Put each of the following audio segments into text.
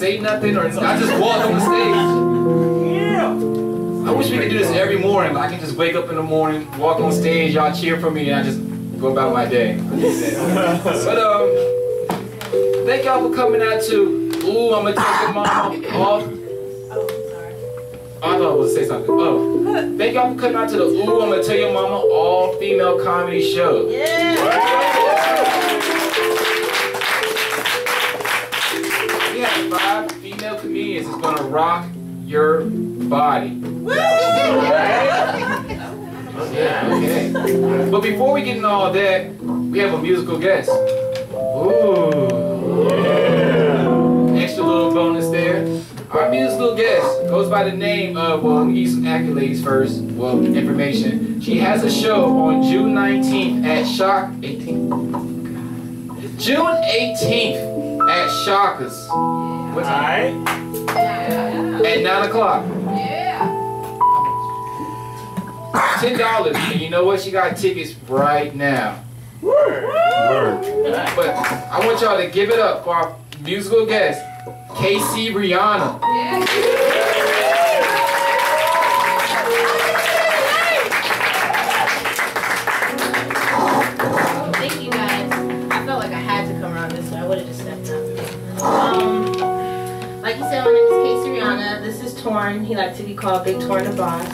say nothing, or I just walk on the stage. Yeah. I wish we could do this every morning. I can just wake up in the morning, walk on stage, y'all cheer for me, and I just go about my day. But thank y'all for coming out to Ooh, I'ma Tell Your Mama off. I thought I was going to say something. Oh, thank y'all for coming out to the Ooh, I'ma Tell Your Mama all-female comedy show. Yeah. We have 5 female comedians that's going to rock your body. Yeah, okay. But before we get into all that, we have a musical guest. Ooh. Yeah. Extra little bonus there. Our musical guest goes by the name of, well, let me give you some accolades first, well, information. She has a show on June 19th at June 18th at Shockers. What time? At 9 o'clock. Yeah. $10. And you know what? She got tickets right now. Word. But I want y'all to give it up for our musical guest, Casey Rihanna. Thank you guys. I felt like I had to come around this way. I would have just stepped up. Like you said, my name is Casey Rihanna. This is Torn. He likes to be called Big Torn the Boss.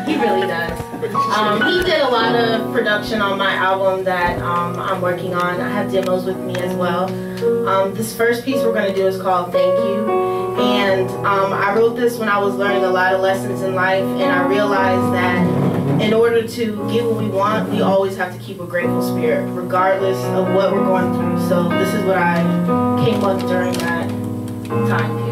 He really does. He did a lot of production on my album that I'm working on. I have demos with me as well. This first piece we're going to do is called Thank You. And I wrote this when I was learning a lot of lessons in life, and I realized that in order to get what we want, we always have to keep a grateful spirit, regardless of what we're going through. So this is what I came up during that time period.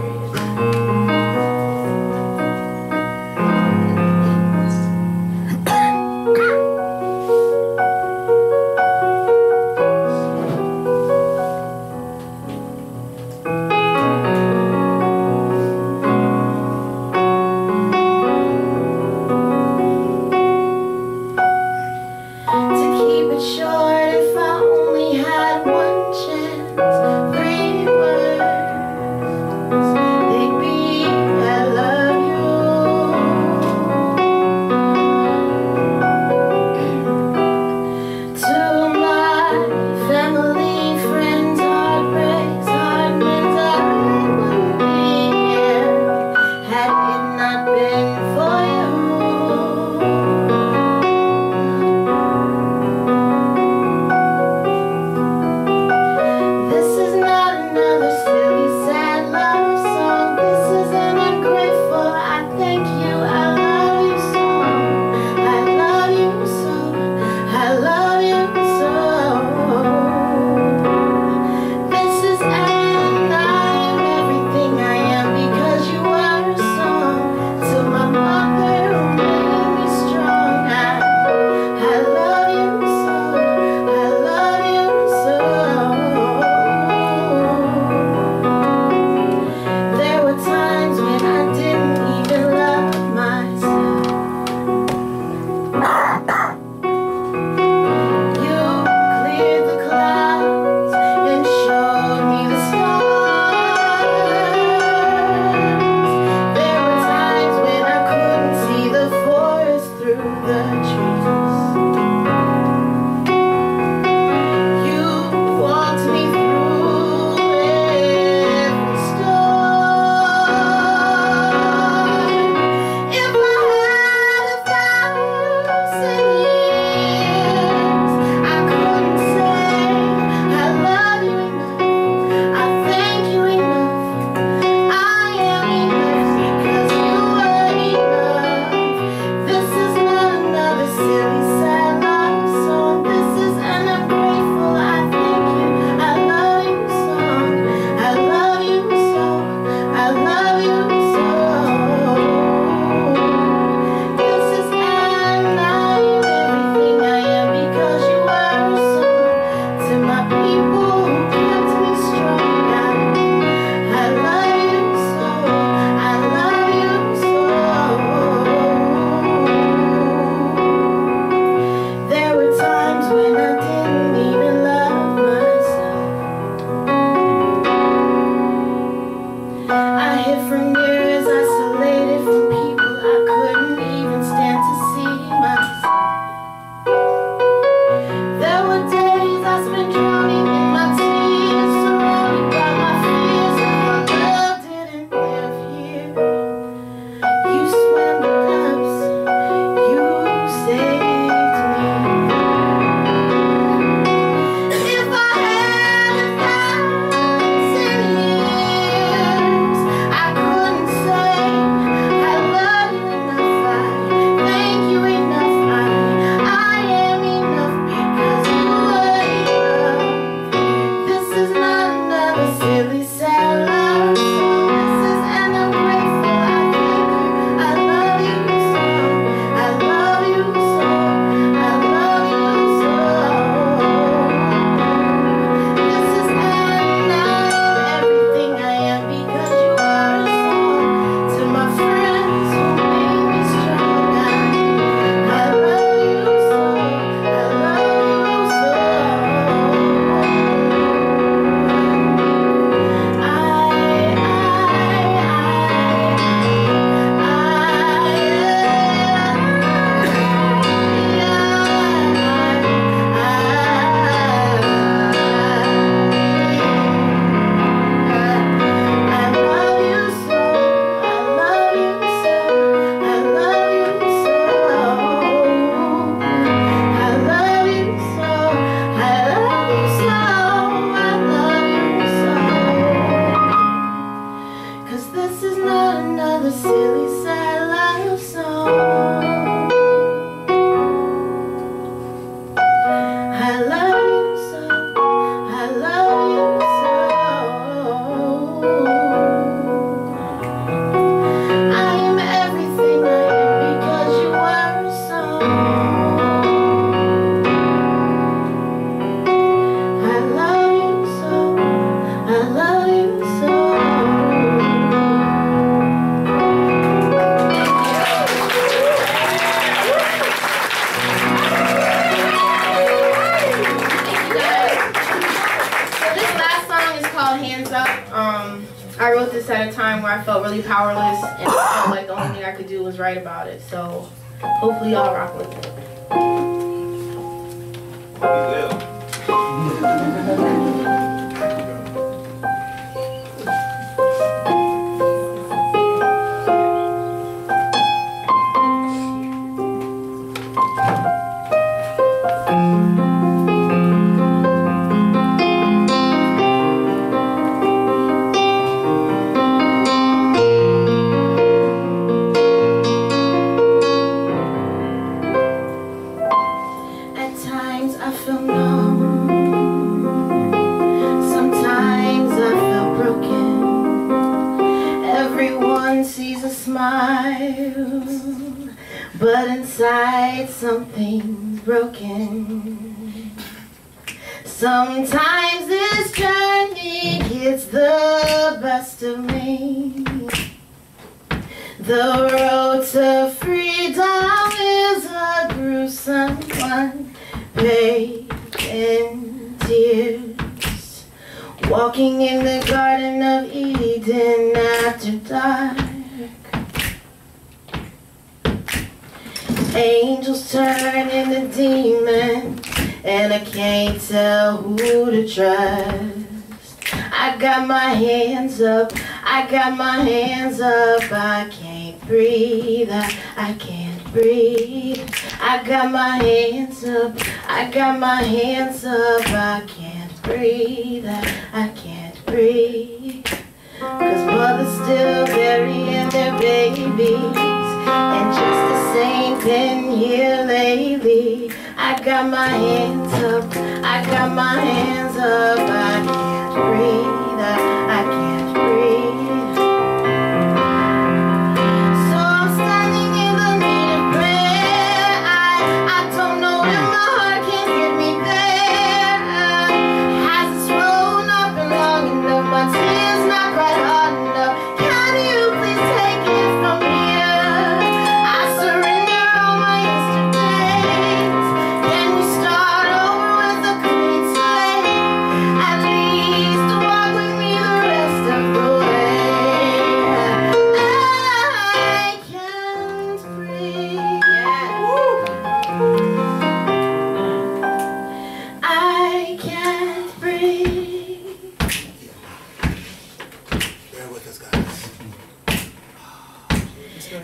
This is not another silly sad love song. I love you so, I love you so. I am everything I am because you were so. I love you so, I love you so. Hands Up. I wrote this at a time where I felt really powerless and I felt like the only thing I could do was write about it. So hopefully y'all rock with it. We will. But inside something's broken. Sometimes this journey gets the best of me. The road to freedom is a gruesome one, paved in tears. Walking in the Garden of Eden after dark. Angels turn into demons, and I can't tell who to trust. I got my hands up, I got my hands up, I can't breathe, I can't breathe. I got my hands up, I got my hands up, I can't breathe, I can't breathe. 'Cause mothers still burying their babies, and justice ain't been here lately. I got my hands up, I got my hands up, I can't breathe, I can't breathe. So I'm standing in the need of prayer. I don't know if my heart can get me there. Has this road not been long enough? My tears not cried hard enough. Can you please take it from here? I surrender all my yesterdays. Can we start over with a clean slate? At least walk with me the rest of the way. I can't breathe. I can't breathe. Bear with us, guys.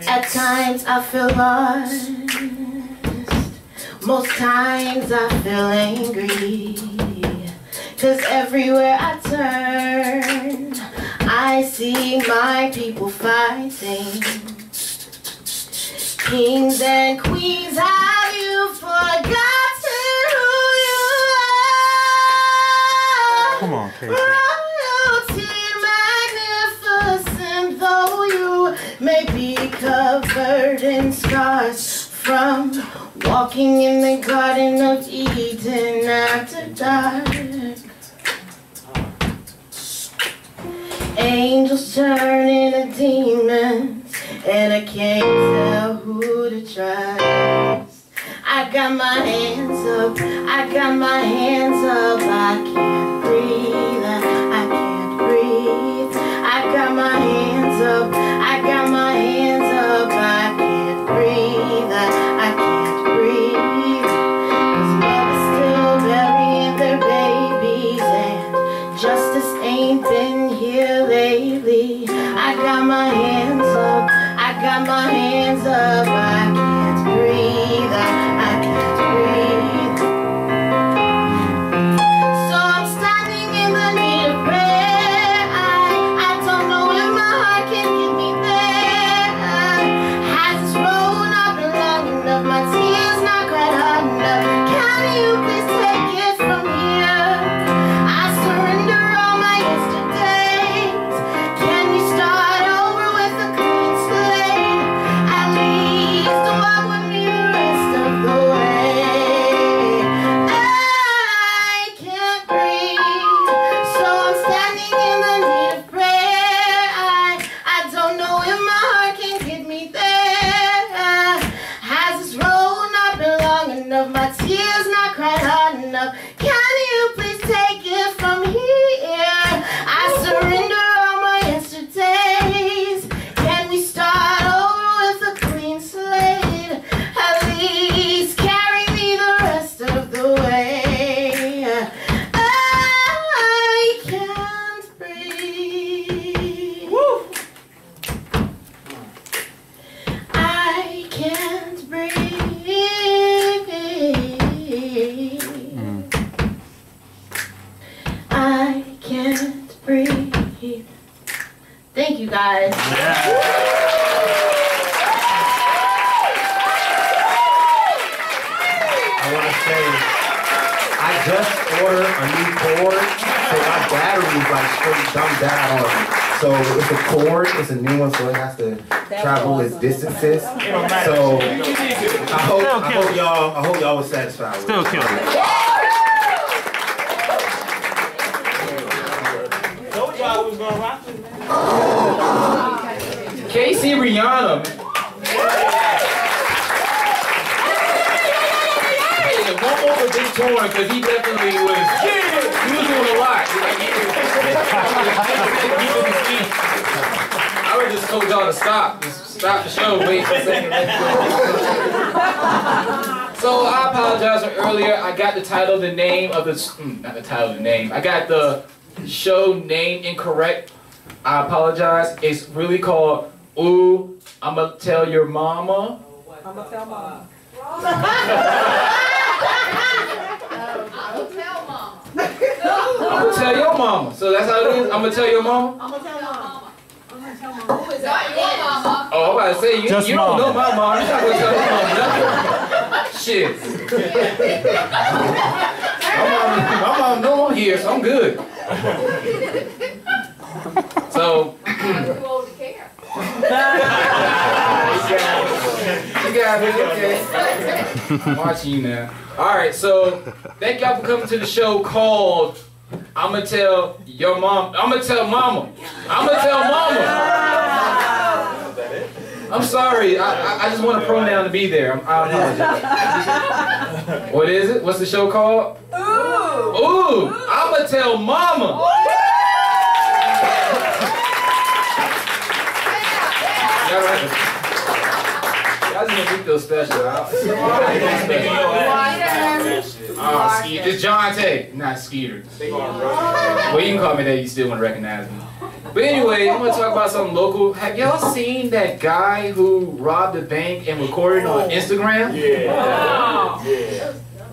At times I feel lost. Most times I feel angry. 'Cause everywhere I turn, I see my people fighting. Kings and queens, have you forgotten who you are? Come on, Casey. Royalty, magnificent though you may be, covered in scars from walking in the Garden of Eden after dark. Angels turn into demons, and I can't tell who to trust. I got my hands up, I got my hands up, I can't breathe, I can't breathe. I got my hands up, I got my hands up, I can't breathe, I can't breathe. 'Cause mothers still burying their babies, and justice ain't been here lately. I got my hands up, I got my hands up, I can't breathe, I can't breathe. So I'm standing in the need of prayer. I don't know if my heart can get just ordered a new cord, so my battery's like straight dumbed down on it. So it's a cord, it's a new one, so it has to travel its distances. So I hope y'all was satisfied with it. Still killing it. Told y'all we was gonna rock it, man. Casey Rihanna. One more for Big Torn, because he definitely was doing a lot. I would just told y'all to stop. Just stop the show, wait for a second. So I apologize for earlier. I got the title, the name of the, not the title, the name. I got the show name incorrect. I apologize. It's really called Ooh, I'ma Tell Your Mama. I'ma tell mama. I'ma tell your mama. So that's how it is? I'ma tell your mama? I'ma tell mama. Who is that? Your mama. Oh, I'm about to say, you don't know my mom. You're not gonna tell my mom nothing. Shit. my mom know I'm here, so I'm good. So. Too old to care. You got it, okay. I'm watching you now. Alright, so thank y'all for coming to the show called I'ma Tell Your Mom. I'ma Tell Mama. I'ma Tell Mama. I'm sorry, I just want a pronoun to be there. I apologize. What is it? What's the show called? Ooh! Ooh! I'ma Tell Mama! Y'all just make me feel special. It's Jounte, not Skeeter. Well, you can call me that, you still want to recognize me. But anyway, I'm going to talk about something local. Have y'all seen that guy who robbed a bank and recorded it on Instagram? Yeah.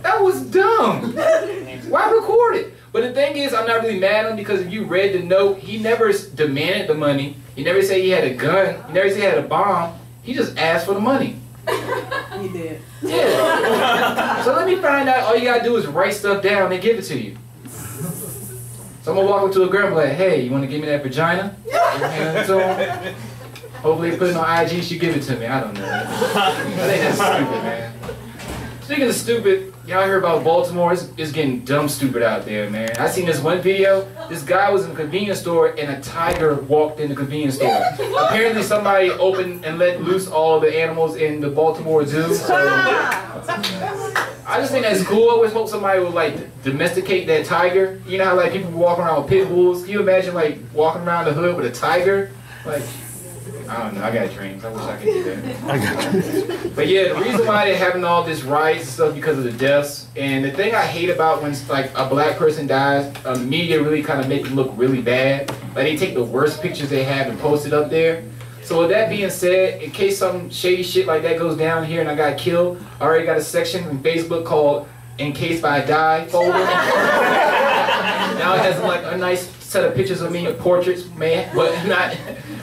That was dumb. Why record it? But the thing is, I'm not really mad at him because if you read the note, he never demanded the money. He never said he had a gun. He never said he had a bomb. He just asked for the money. He did. Yeah. So let me find out. All you gotta do is write stuff down and give it to you. So I'm gonna walk up to a girl and be like, hey, you wanna give me that vagina? Hand it to him. Hopefully put it on IG, she give it to me. I don't know. I think that's stupid, man. Speaking of stupid, y'all heard about Baltimore? It's getting dumb stupid out there, man. I seen this one video. This guy was in a convenience store and a tiger walked in the convenience store. Apparently somebody opened and let loose all the animals in the Baltimore Zoo. So I just think that's cool. I always hope somebody would like domesticate that tiger. You know how like people walk around with pit bulls? Can you imagine like walking around the hood with a tiger? Like, I don't know, I got dreams. I wish I could do that. But yeah, the reason why they're having all this riots and stuff because of the deaths. And the thing I hate about when like a black person dies, media really kind of make them look really bad. Like they take the worst pictures they have and post it up there. So with that being said, in case some shady shit like that goes down here and I got killed, I already got a section on Facebook called In Case I Die folder. Now it has like a nice set of pictures of me, portraits, man, but not.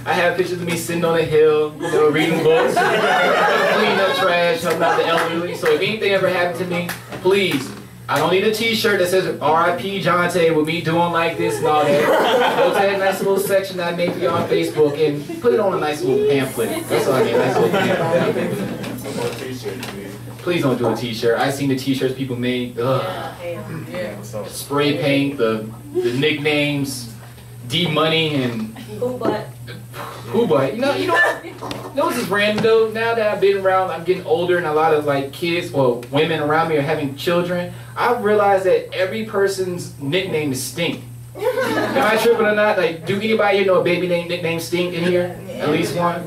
I have pictures of me sitting on a hill, you know, reading books, cleaning up trash, helping out the elderly. So if anything ever happened to me, please, I don't need a t-shirt that says R.I.P. Jounte with me doing like this and all that. Go to that nice little section that I made for you on Facebook and put it on a nice little pamphlet. That's all I need, a nice little pamphlet. Please don't do a t-shirt. I've seen the t-shirts people made. Ugh. Spray paint, the nicknames, D-Money and Who but? who but? You know what's just random though? Now that I've been around, I'm getting older and a lot of like kids, well, women around me are having children. I've realized that every person's nickname is Stink. Am I tripping or not? Like, do anybody here know a baby nickname Stink in here? At least one?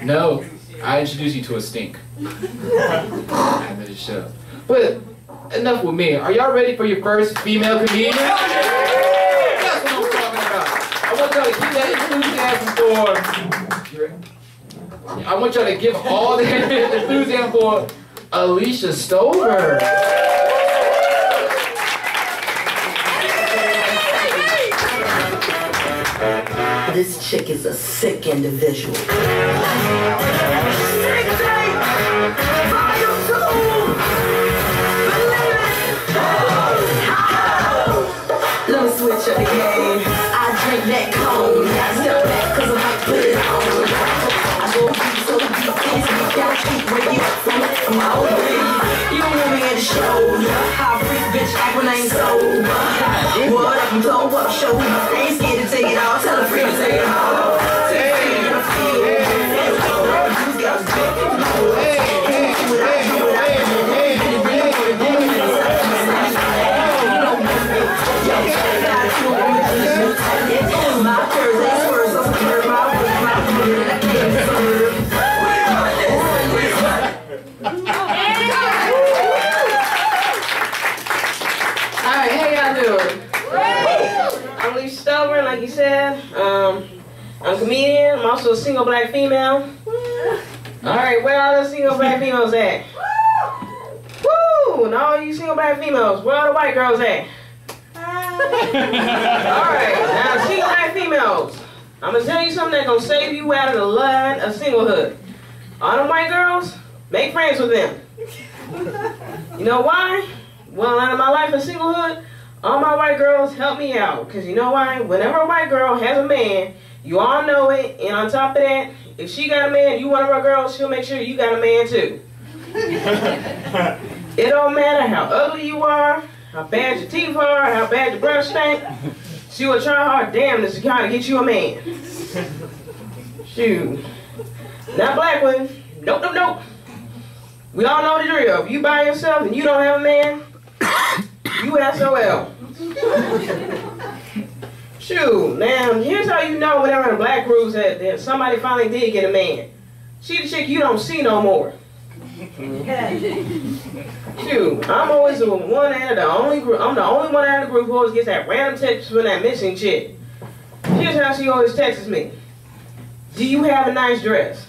No. I introduced you to a Stink. After the show. But enough with me. Are y'all ready for your first female comedian? That's what I'm talking about. I want y'all to keep that enthusiasm for. I want y'all to give all that enthusiasm for Alicia Stubbs. This chick is a sick individual. ain't sober. What up, you told up, show me. Ain't scared to take it all, tell a friend to take it all. Alright, how y'all doing? I'm Alicia Stubbs, like you said. I'm a comedian. I'm also a single black female. Alright, where all the single black females at? Woo! And all you single black females, where all the white girls at? Alright, now single black females. I'm gonna tell you something that's gonna save you out of the line of singlehood. All them white girls, make friends with them. You know why? Well, out of my life of singlehood, all my white girls help me out. Because you know why? Whenever a white girl has a man, you all know it. And on top of that, if she got a man, you one of our girls, she'll make sure you got a man too. It don't matter how ugly you are, how bad your teeth are, how bad your breath stink. She will try hard damn to kind of get you a man. Shoot. Not black women. Nope, nope, nope. We all know the drill. If you by yourself and you don't have a man, you SOL. Shoot. Now, here's how you know whenever in the black groups that somebody finally did get a man. She the chick you don't see no more. Shoot, I'm always the one out of the only group. I'm the only one out of the group who always gets that random text from that missing chick. Here's how she always texts me. Do you have a nice dress?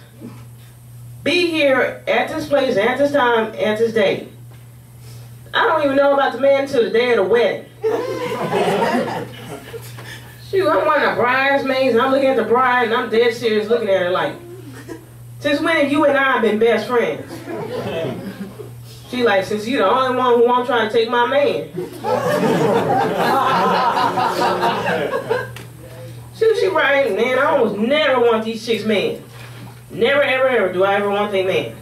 Be here at this place, at this time, at this date. I don't even know about the man until the day of the wedding. Shoot, I'm one of the bridesmaids, and I'm looking at the bride, and I'm dead serious looking at her like, since when have you and I been best friends? She like, since you the only one who won't try to take my man. She right, man, I almost never want these chicks men. Never, ever, ever do I ever want their man.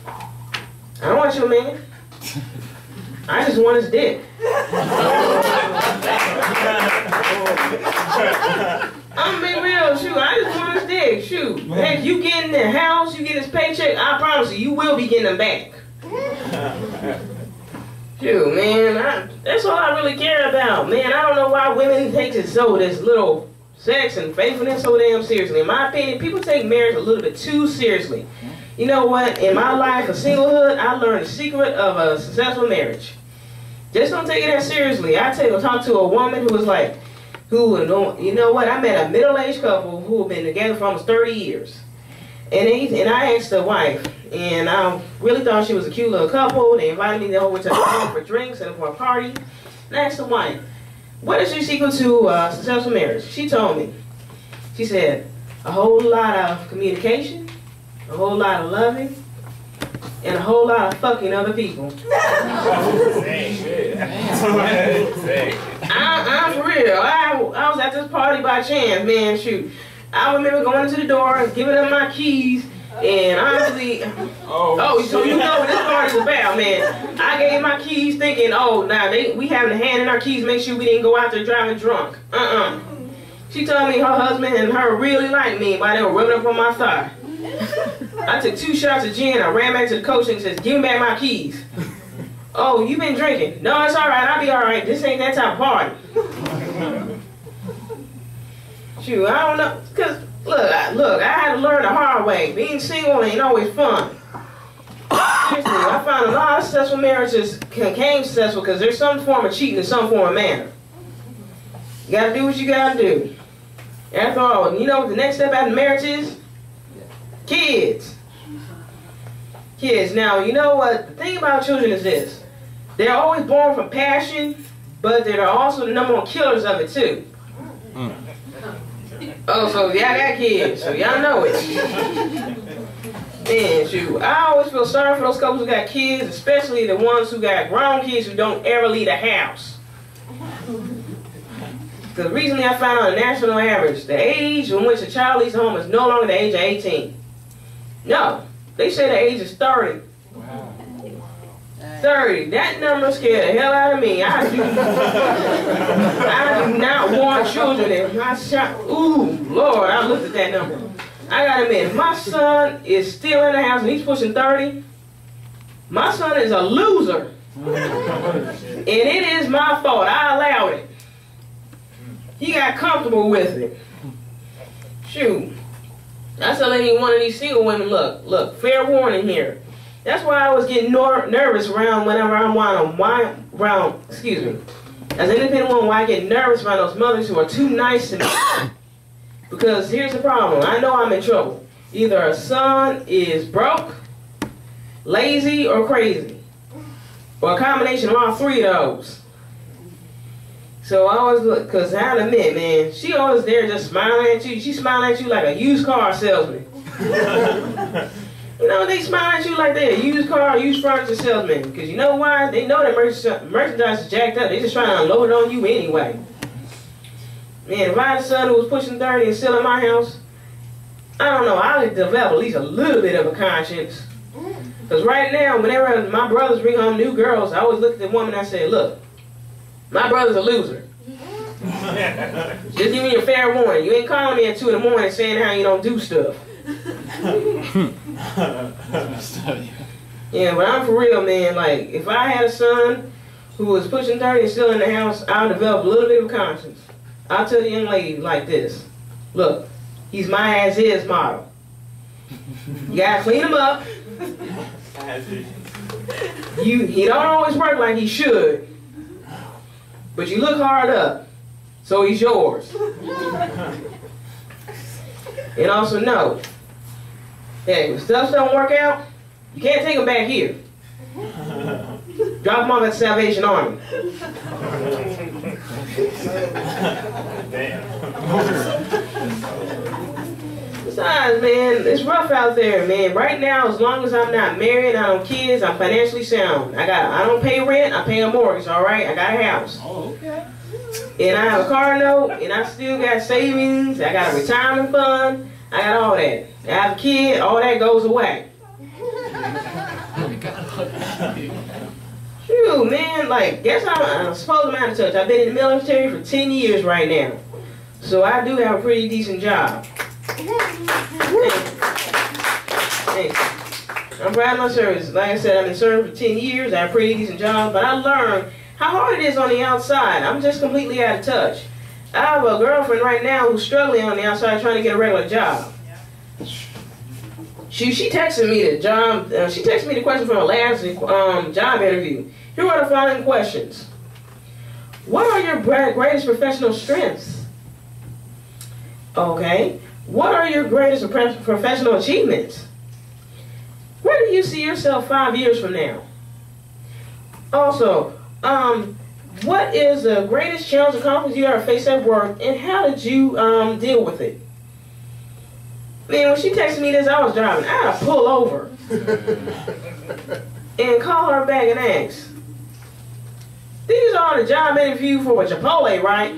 I don't want your man. I just want his dick. I'm being real, shoot. I just want his dick, shoot. Hey, you get in the house, you get his paycheck, I promise you, you will be getting them back. Shoot, man, that's all I really care about. Man, I don't know why women take it so, this little sex and faithfulness so damn seriously. In my opinion, people take marriage a little bit too seriously. You know what? In my life of singlehood, I learned the secret of a successful marriage. Just don't take it that seriously. I talk to a woman who was like, you know what? I met a middle-aged couple who have been together for almost 30 years. And I asked the wife, and I really thought she was a cute little couple. They invited me over to the home for drinks and for a party. And I asked the wife, what is your secret to successful marriage? She told me. She said, a whole lot of communication, a whole lot of loving, and a whole lot of fucking other people. I'm for real. I was at this party by chance, man, shoot. I remember going into the door, giving them my keys, and honestly, so you know what this party's about, man. I gave my keys thinking, oh, now we having a hand in our keys, make sure we didn't go out there driving drunk. She told me her husband and her really liked me while they were rubbing up on my thigh. I took 2 shots of gin, I ran back to the coach and said, give me back my keys. Oh, you been drinking? No, it's alright, I'll be alright. This ain't that type of party. Shoot, I don't know, cause look, I had to learn the hard way. Being single ain't always fun. Seriously, I found a lot of successful marriages became successful because there's some form of cheating in some form of manner. You gotta do what you gotta do. After all, you know what the next step after marriage is? Kids. Kids. Now, you know what? The thing about children is this. They're always born from passion, but they're also the #1 killers of it too. Oh, so y'all got kids, so y'all know it. Man, shoot, I always feel sorry for those couples who got kids, especially the ones who got grown kids who don't ever leave the house. Because recently I found out a national average, the age in which a child leaves home is no longer the age of 18. No, they say the age is 30. 30. That number scared the hell out of me. I do not want children in my shop. Ooh, Lord, I looked at that number. I gotta admit, my son is still in the house and he's pushing 30. My son is a loser. And it is my fault. I allowed it. He got comfortable with it. Shoot. I tell any one of these single women, look, fair warning here. That's why I was getting nervous whenever I'm around, excuse me. As an independent woman, why I get nervous around those mothers who are too nice to me. Because here's the problem. I know I'm in trouble. Either a son is broke, lazy, or crazy. Or a combination of all three of those. So I always look, because I admit, man, she always there just smiling at you. She smiling at you like a used car salesman. You know, they smile at you like they're a used car, used furniture salesman. Because you know why? They know that merchandise is jacked up. They just trying to unload it on you anyway. Man, if I had a son who was pushing 30 and still in my house, I don't know, I would develop at least a little bit of a conscience. Because right now, whenever my brothers bring home new girls, I always look at the woman and I say, look, my brother's a loser. Just give me a fair warning. You ain't calling me at 2 in the morning saying how you don't do stuff. Yeah, but I'm for real, man. Like, if I had a son who was pushing 30 and still in the house, I'll develop a little bit of conscience. I'll tell the young lady like this. Look, he's my as-is model. You gotta clean him up. He don't always work like he should. But you look hard up. So he's yours. And also know, hey, if stuff don't work out, you can't take them back here. Drop them off at the Salvation Army. Besides, man, it's rough out there, man. Right now, as long as I'm not married, I don't have kids, I'm financially sound. I don't pay rent, I pay a mortgage, all right? I got a house. Oh, okay. And I have a car note, and I still got savings, I got a retirement fund, I got all that. I have a kid, all that goes away. Shoot, man, like, guess I'm supposed I'm out of touch. I've been in the military for 10 years right now. So I do have a pretty decent job. Thanks. I'm proud of my service. Like I said, I've been serving for 10 years. I have a pretty decent job, but I learned how hard it is on the outside. I'm just completely out of touch. I have a girlfriend right now who's struggling on the outside trying to get a regular job. She texted me the job. She texted me the question from her last job interview. Here are the following questions. What are your greatest professional strengths? Okay. What are your greatest professional achievements? Where do you see yourself 5 years from now? Also, what is the greatest challenge or conflict you ever faced at work, and how did you deal with it? Man, when she texted me this, I was driving. I had to pull over and call her back and ask, these are the job interview for a Chipotle, right?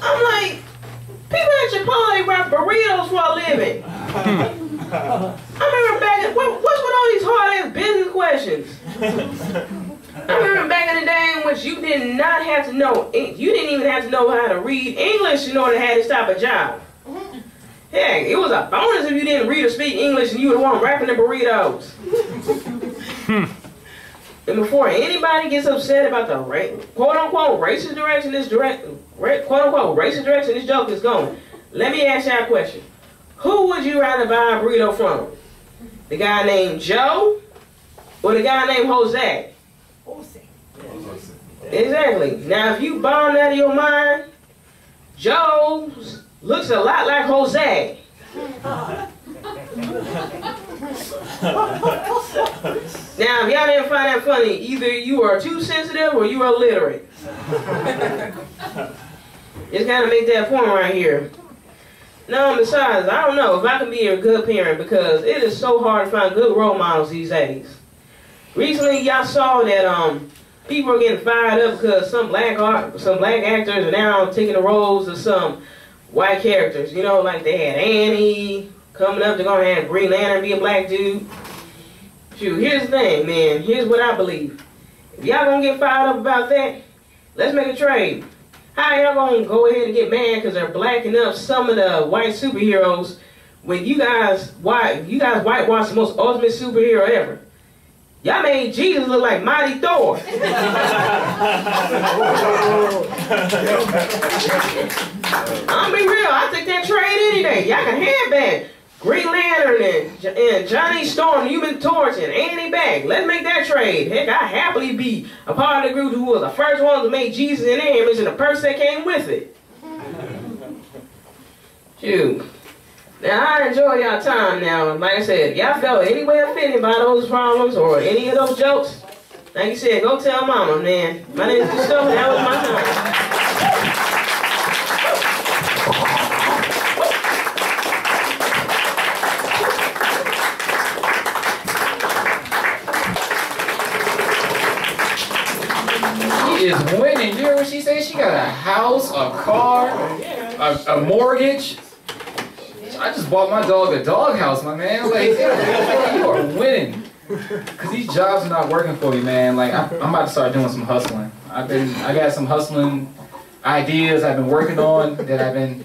I'm like, people at Chipotle wrap burritos for a living. I remember back in, what's with all these hard-ass business questions? I remember back in the day in which you did not have to know, you didn't even have to know how to read English in order to have this type of job. Heck, it was a bonus if you didn't read or speak English and you were the one wrapping the burritos. And before anybody gets upset about the quote-unquote racist direction this joke is going, let me ask y'all a question. Who would you rather buy a burrito from? The guy named Joe or the guy named Jose? Jose. Exactly. Now, if you bomb out of your mind, Joe looks a lot like Jose. Now, if y'all didn't find that funny, either you are too sensitive or you are illiterate. Just gotta make that point right here. No, besides, I don't know if I can be a good parent because it is so hard to find good role models these days. Recently, y'all saw that people are getting fired up because some black actors are now taking the roles of some white characters. You know, like they had Annie, Coming up, they're gonna have Green Lantern be a black dude. Shoot, here's the thing, man. Here's what I believe. If y'all gonna get fired up about that, let's make a trade. How y'all gonna go ahead and get mad because they're blacking up some of the white superheroes when you guys whitewash the most ultimate superhero ever? Y'all made Jesus look like Mighty Thor. I'll be real, I take that trade any day. Y'all can have back Green Lantern and Johnny Storm, Human Torch, and Annie Bag. Let's make that trade. Heck, I happily be a part of the group who was the first ones to make Jesus in their image and the person that came with it. Shoot. Now, I enjoy y'all time now. Like I said, y'all felt any way offended by those problems or any of those jokes, like you said, go tell mama, man. My name is Stubbs, that was my time. She is winning. You hear what she said? She got a house, a car, a mortgage. I just bought my dog a doghouse, my man. Like, yeah, you are winning. Cause these jobs are not working for me, man. Like, I'm about to start doing some hustling. I got some hustling ideas I've been working on that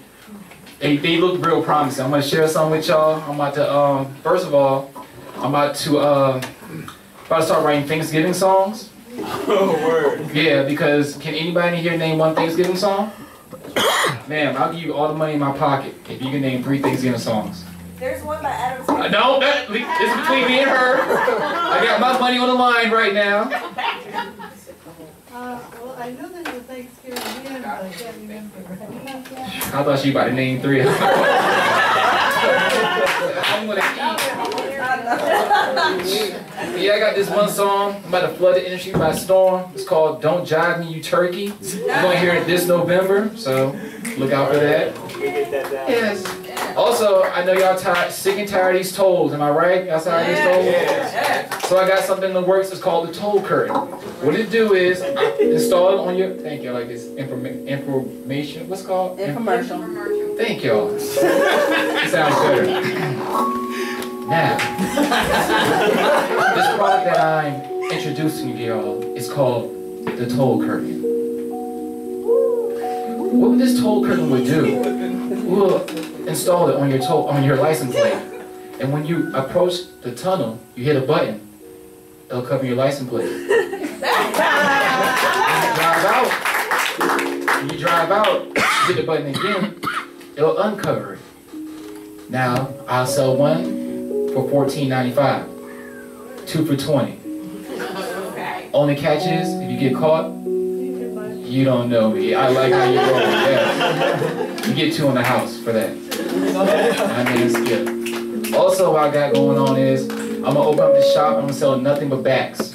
they look real promising. I'm gonna share some with y'all. I'm about to, first of all, I'm about to start writing Thanksgiving songs. Oh, word. Yeah, because can anybody here name one Thanksgiving song? Ma'am, I'll give you all the money in my pocket if you can name 3 Thanksgiving songs. There's one by Adam Smith. No, it's between me and her. I got my money on the line right now. Well, I know there's a Thanksgiving hymn, but I can't remember. I thought she about to name 3. I'm gonna eat. Yeah, I got this one song. I'm about to flood the industry by storm. It's called Don't Jive Me, You Turkey. You're gonna hear it this November, so look out for that. Yes. Also, I know y'all sick and tired of these tolls. Am I right? Y'all tired of these tolls? Yeah. So I got something in the works. It's called the toll curtain. What it do is install it on your. Thank you. I like this information. What's it called? Infomercial. Thank y'all. It sounds better. Now, this product that I'm introducing to y'all is called the toll curtain. What this toll curtain would do, we'll install it on your license plate, and when you approach the tunnel, you hit a button. It'll cover your license plate. When you drive out, you hit the button again. It'll uncover it. Now I'll sell one for $14.95, 2 for $20. Only catch is, if you get caught, you don't know me. I like how you roll. Yeah. You get 2 in the house for that. I mean, it's good. Also, what I got going on is, I'm gonna open up the shop. I'm gonna sell nothing but backs.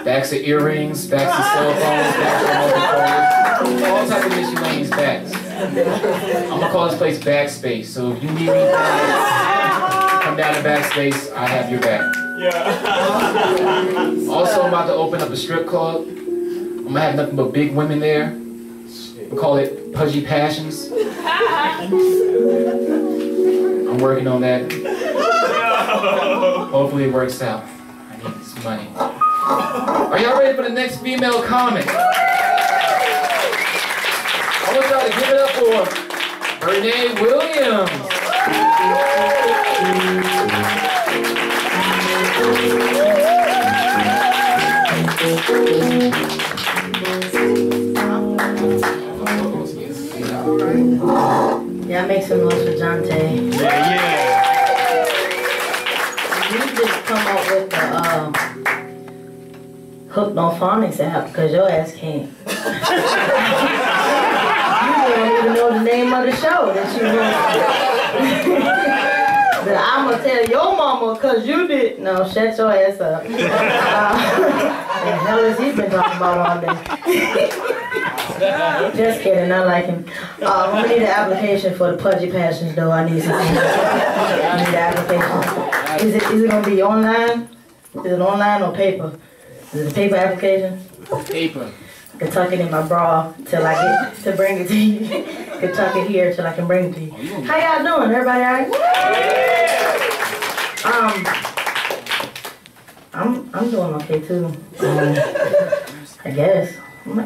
Backs of earrings, backs of cell phones, backs of mobile phones, all type of miscellaneous backs. I'm gonna call this place Backspace. So if you need me, come down to Backspace. I have your back. Yeah. Also, I'm about to open up a strip club. I'm gonna have nothing but big women there. We call it Pudgy Passions. I'm working on that. Hopefully it works out. I need this money. Are y'all ready for the next female comic? I want y'all to give it up for Brenae Williams. Yeah, make some noise for Jounte. Yeah. You just come up with the Hooked on Phonics app because your ass can't. You don't even know the name of the show that you want. But I'm going to tell your mama because you did. No, shut your ass up. The hell has he been talking about all day? Just kidding, I like him. I'm going to need an application for the Pudgy Passions though. I need something. I need an application. Is it going to be online? Is it online or paper? Is it a paper application? Paper. can tuck it in my bra till I get to bring it to you. Can tuck it here till I can bring it to you. How y'all doing? Everybody all right? I'm doing okay too. I guess.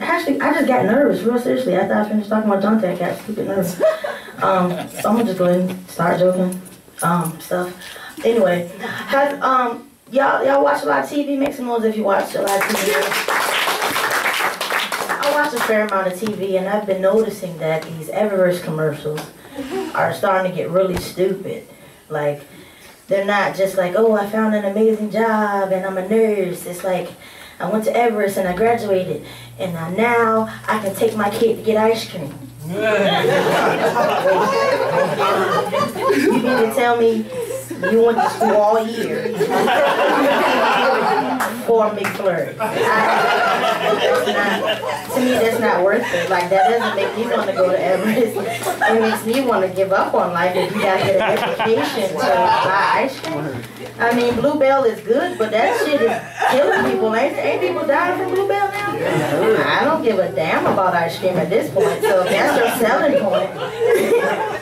Actually, I just got nervous, real seriously. After I finished talking about Jounte, I got stupid nervous. So I'm gonna just go ahead and start joking. Stuff. Anyway, y'all watch a lot of TV? Make some noise if you watch a lot of TV. I watch a fair amount of TV, and I've been noticing that these Everest commercials are starting to get really stupid. Like, they're not just like, oh, I found an amazing job and I'm a nurse. It's like, I went to Everest and I graduated, and now I can take my kid to get ice cream. You mean to tell me you went to school all year for a McFlurry? To me, that's not worth it. Like, that doesn't make me want to go to Everest. It makes me want to give up on life if you got to get an education to buy ice cream. I mean, Bluebell is good, but that shit is killing people. Ain't people dying from Bluebell now? I don't give a damn about ice cream at this point. So if that's your selling point,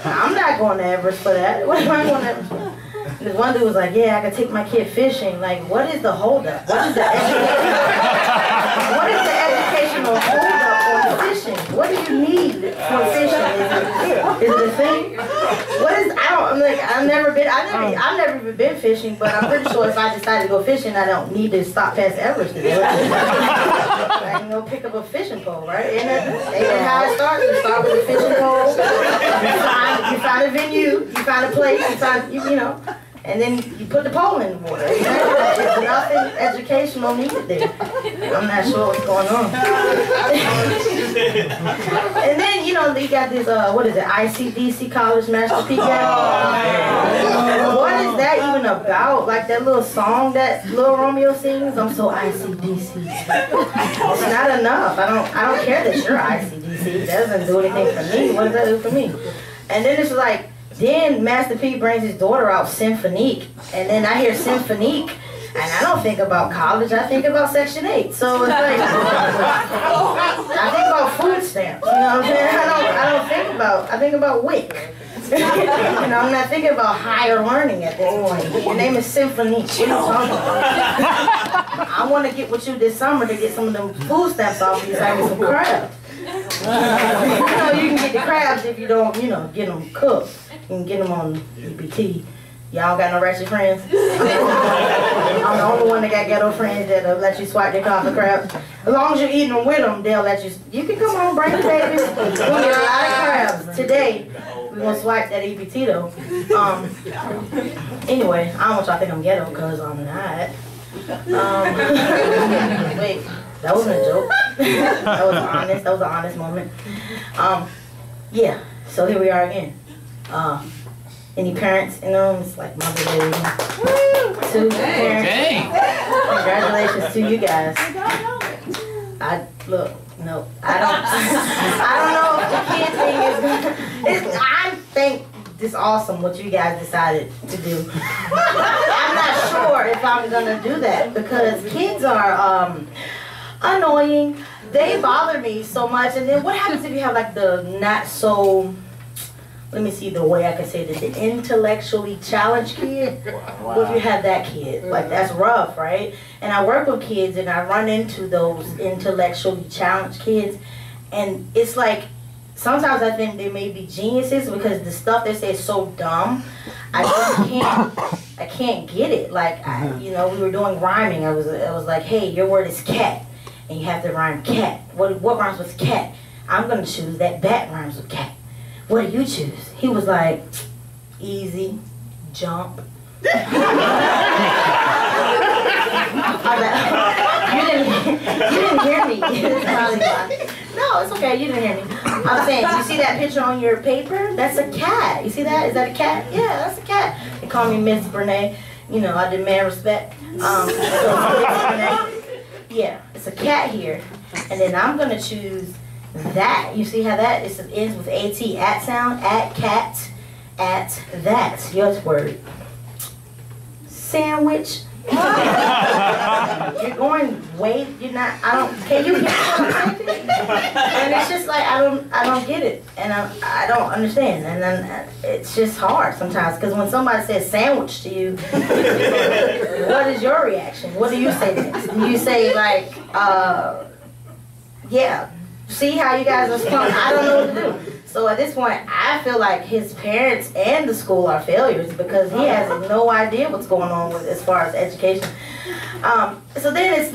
I'm not going to Everest for that. What am I going to Everest for? This one dude was like, yeah, I could take my kid fishing. Like, what is the holdup? What is the educational holdup on fishing? What do you need for fishing? Is it a thing? What is, I've never even been fishing, but I'm pretty sure if I decide to go fishing, I don't need to stop past Everest to do it. I can go pick up a fishing pole, right? And that's how it starts. You start with a fishing pole, you find a venue, you find a place, you know, and then you put the pole in the water. There's nothing educational needed there. I'm not sure what's going on. And then, you know, they got this, what is it, ICDC College Master P. What is that even about? Like that little song that Lil Romeo sings? I'm so ICDC. It's not enough. I don't care that you're ICDC. It doesn't do anything for me. What does that do for me? And then it's like, then Master P brings his daughter out, Symphonique, and then I hear Symphonique, and I don't think about college, I think about Section 8. So it's like, I think about food stamps, you know what I'm saying? I think about WIC. You know, I'm not thinking about higher learning at this point. Your name is Symphonique. What are you talking about? I want to get with you this summer to get some of them food stamps off you so I get some crabs. You know, you can get the crabs if you don't, you know, get them cooked. You can get them on EBT. Y'all got no ratchet friends? I'm the only one that got ghetto friends that'll let you swipe their car for crabs. As long as you're eating them with them, they'll let you. You can come on, bring the baby. We're going to get a lot of crabs. Today, we're going to swipe that EBT though. Anyway, I don't want y'all to think I'm ghetto because I'm not. Wait. That wasn't a joke. That was honest. That was an honest moment. Yeah. So here we are again. Any parents in them? It's like Mother's Day. 2 parents. Dang. Congratulations to you guys. I don't know if the kid thing is. I think it's awesome what you guys decided to do. I'm not sure if I'm gonna do that because kids are annoying. They bother me so much. And then what happens if you have like the not so, let me see the way I can say this, the intellectually challenged kid? What if you have that kid? Like that's rough, right? And I work with kids and I run into those intellectually challenged kids, and it's like sometimes I think they may be geniuses because the stuff they say is so dumb. I just can't get it. Like you know, we were doing rhyming. I was like, hey, your word is cat. And you have to rhyme cat. What rhymes with cat? I'm gonna choose that bat rhymes with cat. What do you choose? He was like, easy, jump. I was like, you didn't hear me. No, it's okay, you didn't hear me. I'm saying, you see that picture on your paper? That's a cat. You see that? Is that a cat? Yeah, that's a cat. They call me Miss Brenae. You know, I demand respect. So Miss Brenae. Yeah, it's a cat here, and then I'm gonna choose that. You see how that it ends with at, at sound, at cat, at that. Yours word. Sandwich. You're going way, you're not, can you get what I'm saying? And it's just like, I don't get it. And I don't understand. And then it's just hard sometimes, because when somebody says sandwich to you, what is your reaction? What do you say next? Do you say like, yeah, see how you guys are strong? I don't know what to do. So at this point, I feel like his parents and the school are failures, because he has no idea what's going on with as far as education. So then it's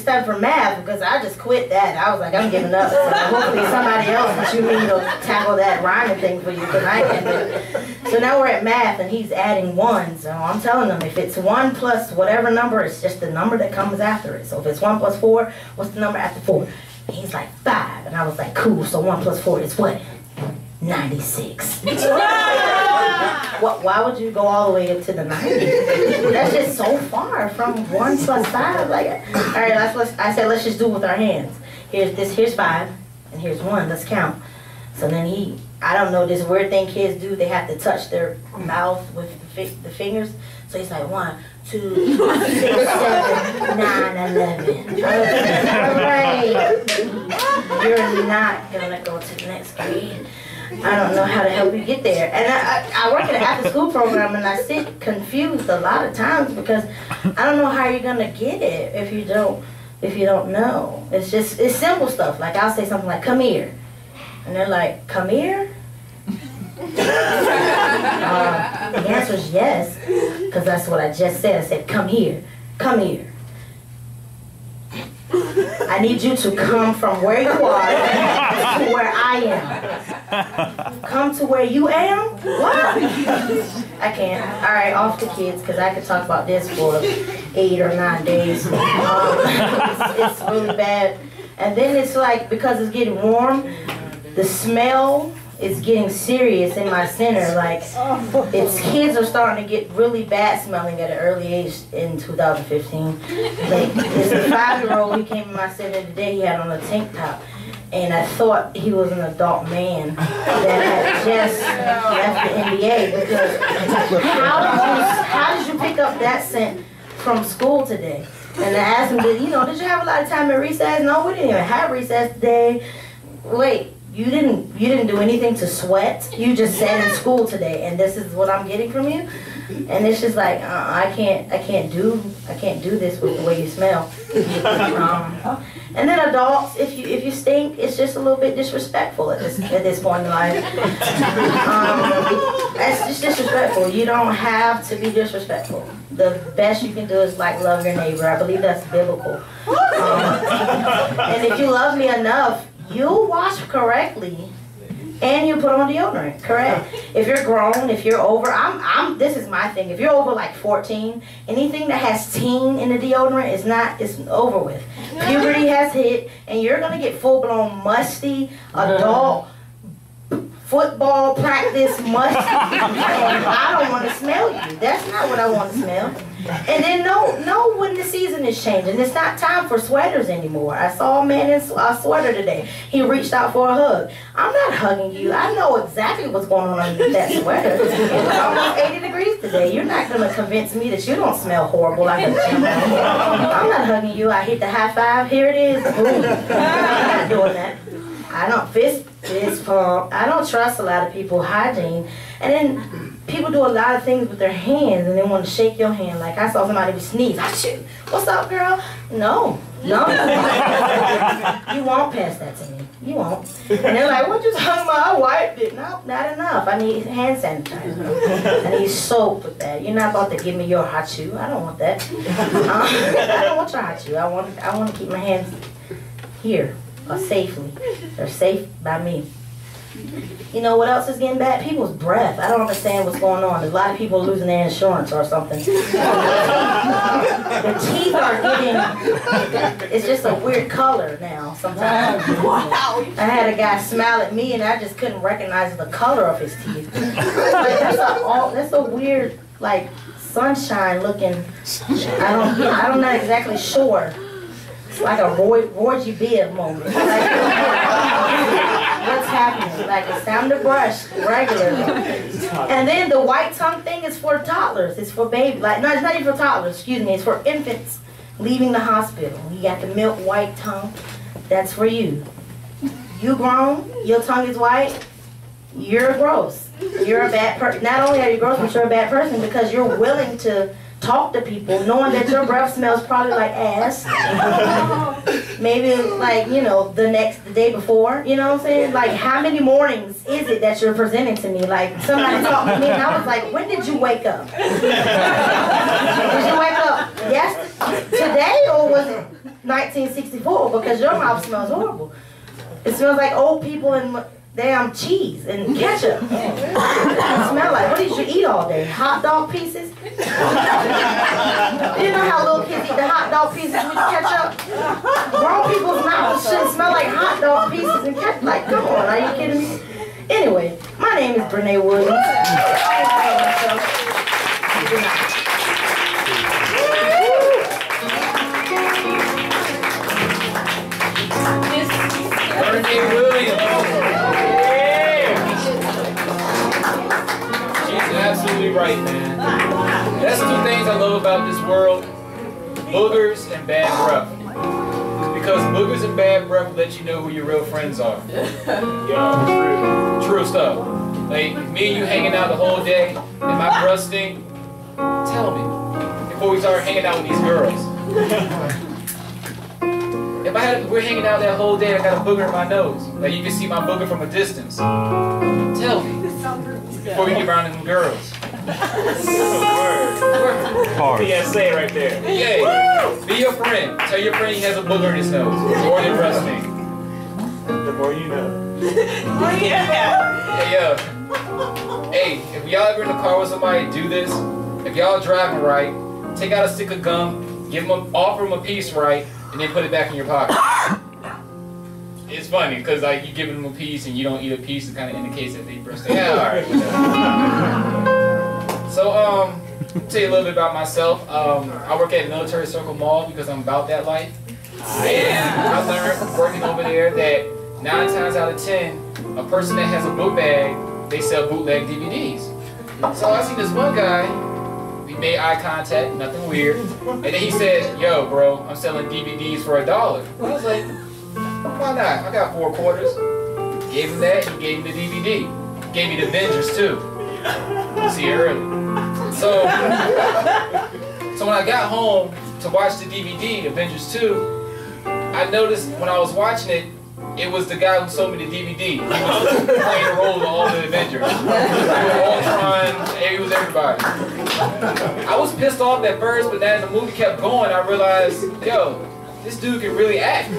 time for math, because I just quit that. I was like, I'm giving up. So hopefully somebody else that you need to tackle that rhyming thing for you, because I can't do it. So now we're at math, and he's adding ones. So I'm telling him, if it's 1 plus whatever number, it's just the number that comes after it. So if it's 1 plus 4, what's the number after 4? And he's like, 5. And I was like, cool, so 1 plus 4 is what? 96. Why would you go all the way up to the 90s? That's just so far from 1 plus 5. Like, all right, I said, let's just do it with our hands. Here's 5, and here's 1. Let's count. So then I don't know, this weird thing kids do. They have to touch their mouth with the fingers. So he's like 1, 2, 6, 7, 9, 11. All right, you're not gonna go to the next grade. I don't know how to help you get there. And I work in an after-school program, and I sit confused a lot of times, because I don't know how you're gonna get it if you don't know. It's simple stuff. Like I'll say something like, "Come here," and they're like, "Come here." The answer is yes, because that's what I just said. I said, "Come here, come here." I need you to come from where you are to where I am. Come to where you am? What? I can't. All right, off the kids, because I could talk about this for 8 or 9 days. It's really bad. And then it's like, because it's getting warm, the smell is getting serious in my center. Like, kids are starting to get really bad smelling at an early age in 2015. Like, there's a 5-year-old, he came in my center today, he had on a tank top. And I thought he was an adult man that had just left the NBA, because how did you pick up that scent from school today? And I asked him, did you have a lot of time at recess? No, we didn't even have recess today. Wait. You didn't do anything to sweat. You just sat in school today, and this is what I'm getting from you. And it's just like I can't do this with the way you smell. And then adults, if you stink, it's just a little bit disrespectful at this point in life. It's just disrespectful. You don't have to be disrespectful. The best you can do is like love your neighbor. I believe that's biblical. And if you love me enough, you'll wash correctly, and you put on deodorant, correct? If you're grown, if you're over, this is my thing. If you're over like 14, anything that has teen in the deodorant it's over with. Puberty has hit, and you're gonna get full-blown musty, adult, football practice musty, and I don't want to smell you. That's not what I want to smell. And then know when the season is changing. It's not time for sweaters anymore. I saw a man in a sweater today. He reached out for a hug. I'm not hugging you. I know exactly what's going on underneath that sweater. It's almost 80 degrees today. You're not going to convince me that you don't smell horrible like a gym. I'm not hugging you. I hit the high five. Here it is. Boom. I'm not doing that. I don't fist pump. I don't trust a lot of people's hygiene. And then people do a lot of things with their hands, and they want to shake your hand. Like I saw somebody sneeze. What's up, girl? No. You won't pass that to me. You won't. And they're like, what just hung my wiped it? No, not enough. I need hand sanitizer. I need soap with that. You're not about to give me your hot shoe. I don't want that. I don't want your hot shoe. I want to keep my hands here. Safely. They're safe by me. You know what else is getting bad? People's breath. I don't understand what's going on. There's a lot of people losing their insurance or something. The teeth are getting, it's just a weird color now sometimes. Wow. I had a guy smile at me, and I just couldn't recognize the color of his teeth. Like, that's a weird, like, sunshine looking, I'm not exactly sure. It's like a Roy G. Biv moment. Like, what's happening. Like, it's time to brush regularly. And then the white tongue thing is for toddlers. It's for babies. Like, no, it's not even for toddlers. Excuse me. It's for infants leaving the hospital. You got the milk white tongue. That's for you. You grown. Your tongue is white. You're gross. You're a bad person. Not only are you gross, but you're a bad person because you're willing to talk to people knowing that your breath smells probably like ass. Maybe like, you know, the day before, you know what I'm saying? Like, how many mornings is it that you're presenting to me? Like, somebody talked to me and I was like, when did you wake up? Did you wake up today or was it 1964? Because your mouth smells horrible. It smells like old people and damn cheese and ketchup. It smell like, what did you eat all day? Hot dog pieces? You know how little kids eat the hot dog pieces with ketchup? Grown people's mouths should smell like hot dog pieces and ketchup. Like, come on, are you kidding me? Anyway, my name is Brenae Williams. Brenae Williams. She's absolutely right, man. That's two things I love about this world. Boogers and bad breath. Because boogers and bad breath let you know who your real friends are. True stuff. Like, me and you hanging out the whole day, and my breath stink, tell me, before we start hanging out with these girls. If we're hanging out that whole day and I got a booger in my nose, like you can see my booger from a distance, tell me, before we get around them girls. PSA right there. Yeah. Be your friend. Tell your friend he has a booger in his nose. Or their breath stink. The more you know. Yeah. Hey, if y'all ever in the car with somebody, do this. If y'all driving right, take out a stick of gum, offer them a piece right, and then put it back in your pocket. It's funny because like you giving them a piece and you don't eat a piece, it kind of indicates that they breast. Yeah, all right. So I'll tell you a little bit about myself. I work at Military Circle Mall because I'm about that life. And I learned working over there that 9 times out of 10, a person that has a book bag, they sell bootleg DVDs. So I see this one guy. We made eye contact, nothing weird. And then he said, yo, bro, I'm selling DVDs for $1. I was like, why not? I got 4 quarters. Gave him that, he gave me the DVD. Gave me the Avengers too. See it early. So when I got home to watch the DVD, Avengers 2, I noticed when I was watching it, it was the guy who sold me the DVD. He was playing the role of all the Avengers. He was Ultron, he was everybody. I was pissed off at first, but as the movie kept going, I realized, yo, this dude can really act.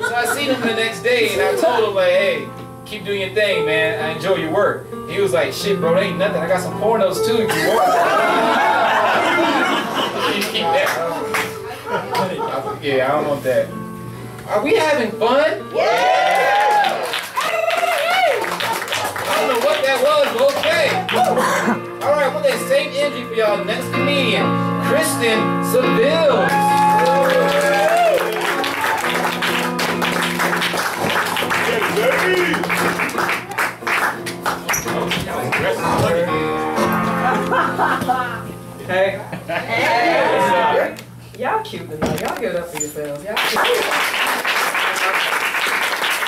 So I seen him the next day, and I told him, like, hey, keep doing your thing, man. I enjoy your work. He was like, shit, bro, that ain't nothing. I got some pornos, too, if you want. Keep that. Yeah, I don't want that. Are we having fun? Yeah! I don't know what that was, but okay. All right, with that same energy for y'all, next comedian, Kristen Sill. Hey. Hey. Y'all cute tonight. Y'all give it up for yourselves. Y'all cute.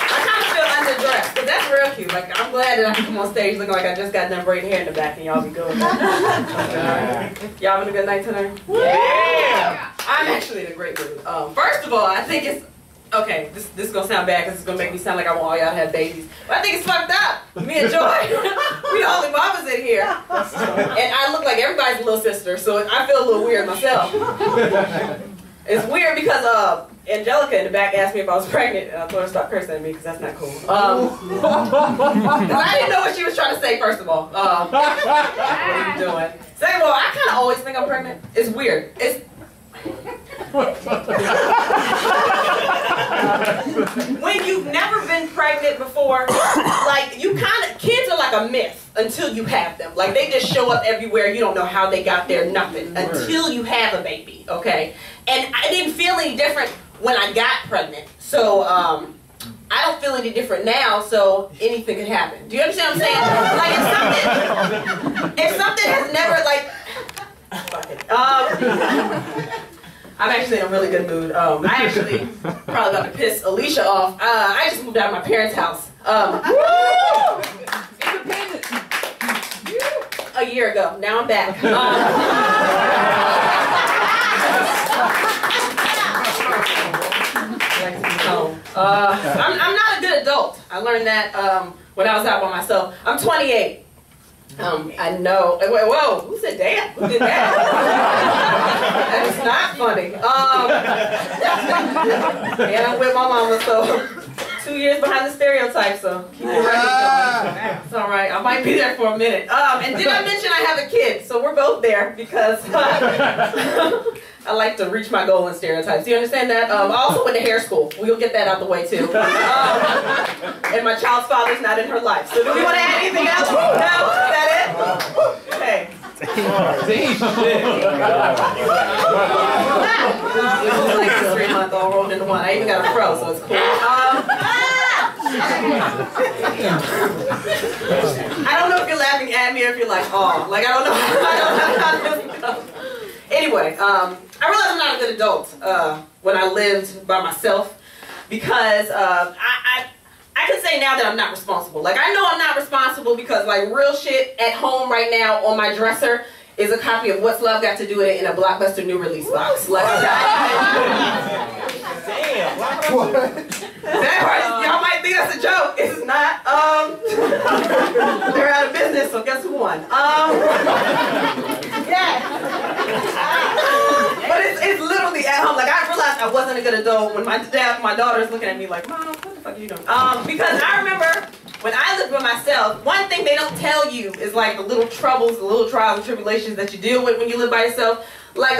I kind of feel underdressed, but that's real cute. Like, I'm glad that I can come on stage looking like I just got done braiding hair in the back and y'all be good. Y'all having a good night tonight? Yeah! I'm actually in a great mood. First of all, I think it's, okay, this is going to sound bad because it's going to make me sound like I want all y'all to have babies. But I think it's fucked up. Me and Joy, we the only mamas in here. And I look like everybody's little sister, so I feel a little weird myself. It's weird because Angelica in the back asked me if I was pregnant, and I told her stop cursing at me because that's not cool. I didn't know what she was trying to say, first of all. What are you doing? Second of all, I kind of always think I'm pregnant. It's weird. It's when you've never been pregnant before, like you kind of, kids are like a myth until you have them. Like they just show up everywhere. You don't know how they got there, nothing, until you have a baby, okay? And I didn't feel any different when I got pregnant. So I don't feel any different now, so anything could happen. Do you understand what I'm saying? Like if something has never like, I'm actually in a really good mood. I actually probably about to piss Alicia off. I just moved out of my parents' house. A year ago. Now I'm back. I'm not a good adult. I learned that when I was out by myself. I'm 28. I know. Wait, whoa, who said that? Who did that? That is not funny. And I'm with my mama, so 2 years behind the stereotype, so keep your record going. It's all right. I might be there for a minute. And did I mention I have a kid? So we're both there because I like to reach my goal in stereotypes. Do you understand that? I also went to hair school. We'll get that out the way too. And my child's father's not in her life. So do we want to add anything else? No? Is that it? Okay. It was like a 3-month-old rolled into one. I even got a fro, so it's cool. I don't know if you're laughing at me or if you're like, oh, like I don't know how this goes. Anyway, I realized I'm not a good adult when I lived by myself because I can say now that I'm not responsible. Like I know I'm not responsible because like real shit at home right now on my dresser is a copy of What's Love Got to Do With It in a Blockbuster new release box. Like, damn. Y'all might think that's a joke. It's not. They're out of business, so guess who won? Yeah. But it's literally at home. Like I realized I wasn't a good adult when my daughter's looking at me like, Mom, what the fuck are you doing? Because I remember when I lived by myself, one thing they don't tell you is like the little troubles, the little trials and tribulations that you deal with when you live by yourself. Like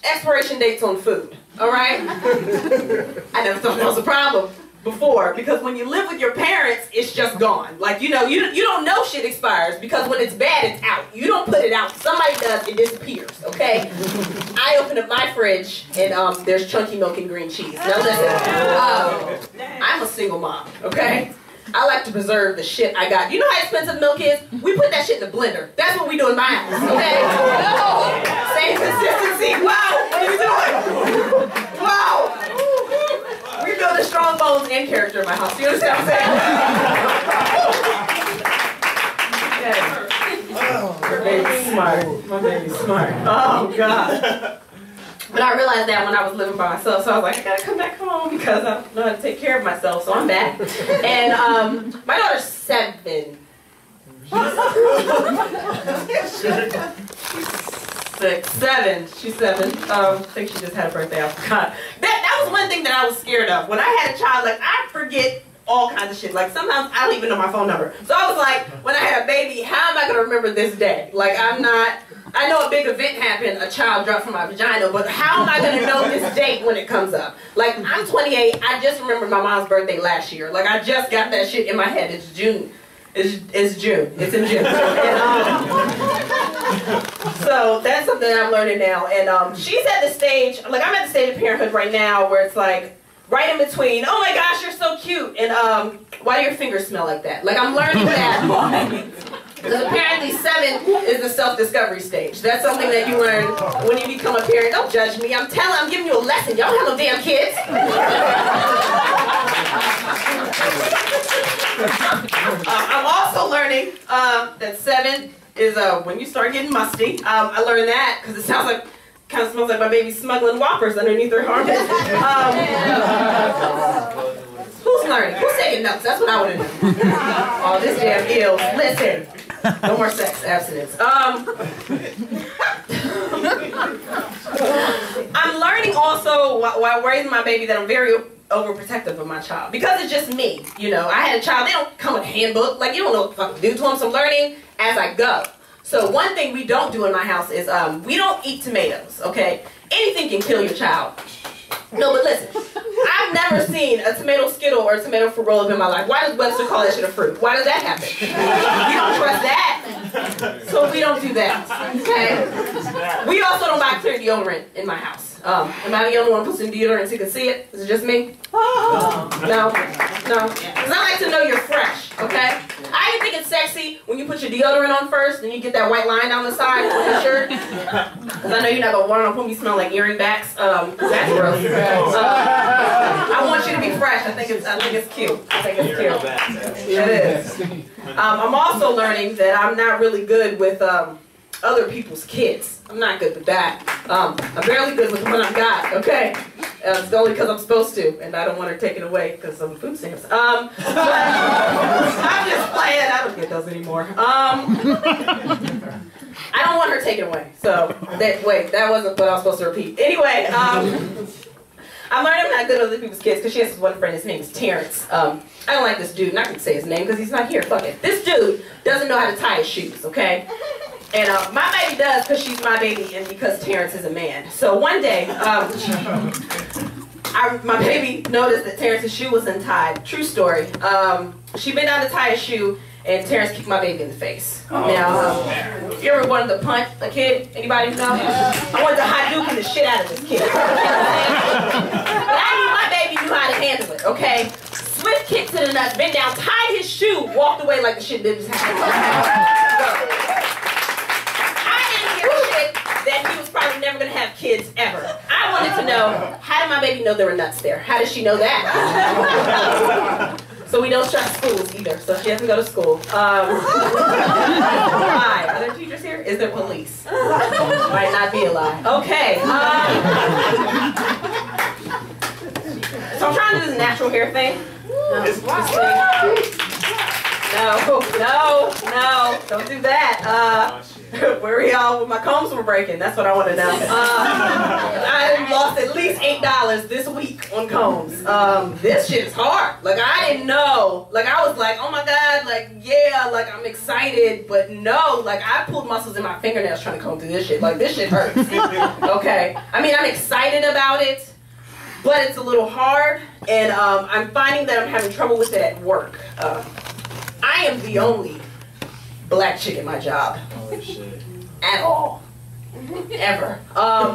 expiration dates on food. All right? I never thought that was a problem before because when you live with your parents, it's just gone. Like you know, you don't know shit expires because when it's bad, it's out. You don't put it out. Somebody does, it disappears. Okay? I open up my fridge and there's chunky milk and green cheese. Now listen, I'm a single mom. Okay? I like to preserve the shit I got. You know how expensive milk is? We put that shit in the blender. That's what we do in my house, okay? Same consistency. Wow, what are you doing? Wow. We build a strong bones and character in my house. You understand what I'm saying? My baby's smart. My baby's smart. Oh, God. But I realized that when I was living by myself, so I was like, I gotta come back home because I know how to take care of myself, so I'm back. And my daughter's 7. She's 7. I think she just had a birthday, I forgot. That was one thing that I was scared of. When I had a child, like I forget all kinds of shit. Like sometimes I don't even know my phone number. So I was like, when I had a baby, how am I gonna remember this day? Like I know a big event happened, a child dropped from my vagina, but how am I going to know this date when it comes up? Like, I'm 28, I just remembered my mom's birthday last year. Like, I just got that shit in my head. It's June. It's June. It's in June. And, so, that's something that I'm learning now. And she's at the stage, like, I'm at the stage of parenthood right now where it's like, right in between, oh my gosh, you're so cute, and why do your fingers smell like that? Like, I'm learning that. Because apparently 7 is the self-discovery stage. That's something that you learn when you become a parent. Don't judge me. I'm giving you a lesson. Y'all don't have no damn kids. I'm also learning that 7 is when you start getting musty. I learned that because it sounds like, kind of smells like my baby's smuggling Whoppers underneath her armpit. Who's learning? Who's taking notes? That's what I want to do. Oh, this damn ill. Listen. No more sex abstinence. I'm learning also while raising my baby that I'm very overprotective of my child because it's just me. You know, I had a child. They don't come with a handbook. Like you don't know what the fuck to do to them. So I'm learning as I go. So one thing we don't do in my house is we don't eat tomatoes. Okay, anything can kill your child. No, but listen, I've never seen a tomato Skittle or a tomato fruit roll up in my life. Why does Webster call that shit a fruit? Why does that happen? We don't trust that, so we don't do that, okay? We also don't buy clear deodorant in my house. Am I the only one who puts in deodorant so you can see it? Is it just me? No. Because I like to know you're fresh, okay? I even think it's sexy when you put your deodorant on first and you get that white line down the side on your shirt. Because I know you're not going to want to put me smell like earring backs. That's gross. I want you to be fresh. I think it's cute. I think it's cute. It is. I'm also learning that I'm not really good with other people's kids. I'm not good with that. I'm barely good with the one I've got, okay? It's only because I'm supposed to, and I don't want her taken away because of food stamps. But I'm just playing. I don't get those anymore. I don't want her taken away. So, that wasn't what I was supposed to repeat. Anyway, I'm learning I'm not good with other people's kids because she has this one friend, his name is Terrence. I don't like this dude, and I can say his name because he's not here. Fuck it. This dude doesn't know how to tie his shoes, okay? And my baby does because she's my baby and because Terrence is a man. So one day, my baby noticed that Terrence's shoe was untied. True story. She bent down to tie his shoe and Terrence kicked my baby in the face. Now, you ever wanted to punch a kid? Anybody know? I wanted to Hadouken the shit out of this kid. But I knew my baby knew how to handle it, okay? Swift kick to the nuts, bent down, tied his shoe, walked away like the shit didn't happen. That he was probably never going to have kids ever. I wanted to know, how did my baby know there were nuts there? How did she know that? So we don't shut schools either, so she doesn't go to school. Lie. Are there teachers here? Is there police? Might not be a lie. Okay. So I'm trying to do this natural hair thing. No, don't do that. Where are y'all when my combs were breaking? That's what I want to know. I lost at least $8 this week on combs. This shit is hard. Like, I didn't know. Like, I was like, oh my God, like, yeah, like, I'm excited, but no, like, I pulled muscles in my fingernails trying to comb through this shit. Like, this shit hurts. Okay. I mean, I'm excited about it, but it's a little hard, and I'm finding that I'm having trouble with it at work. I am the only black chick at my job. Oh, shit. At all. Ever. I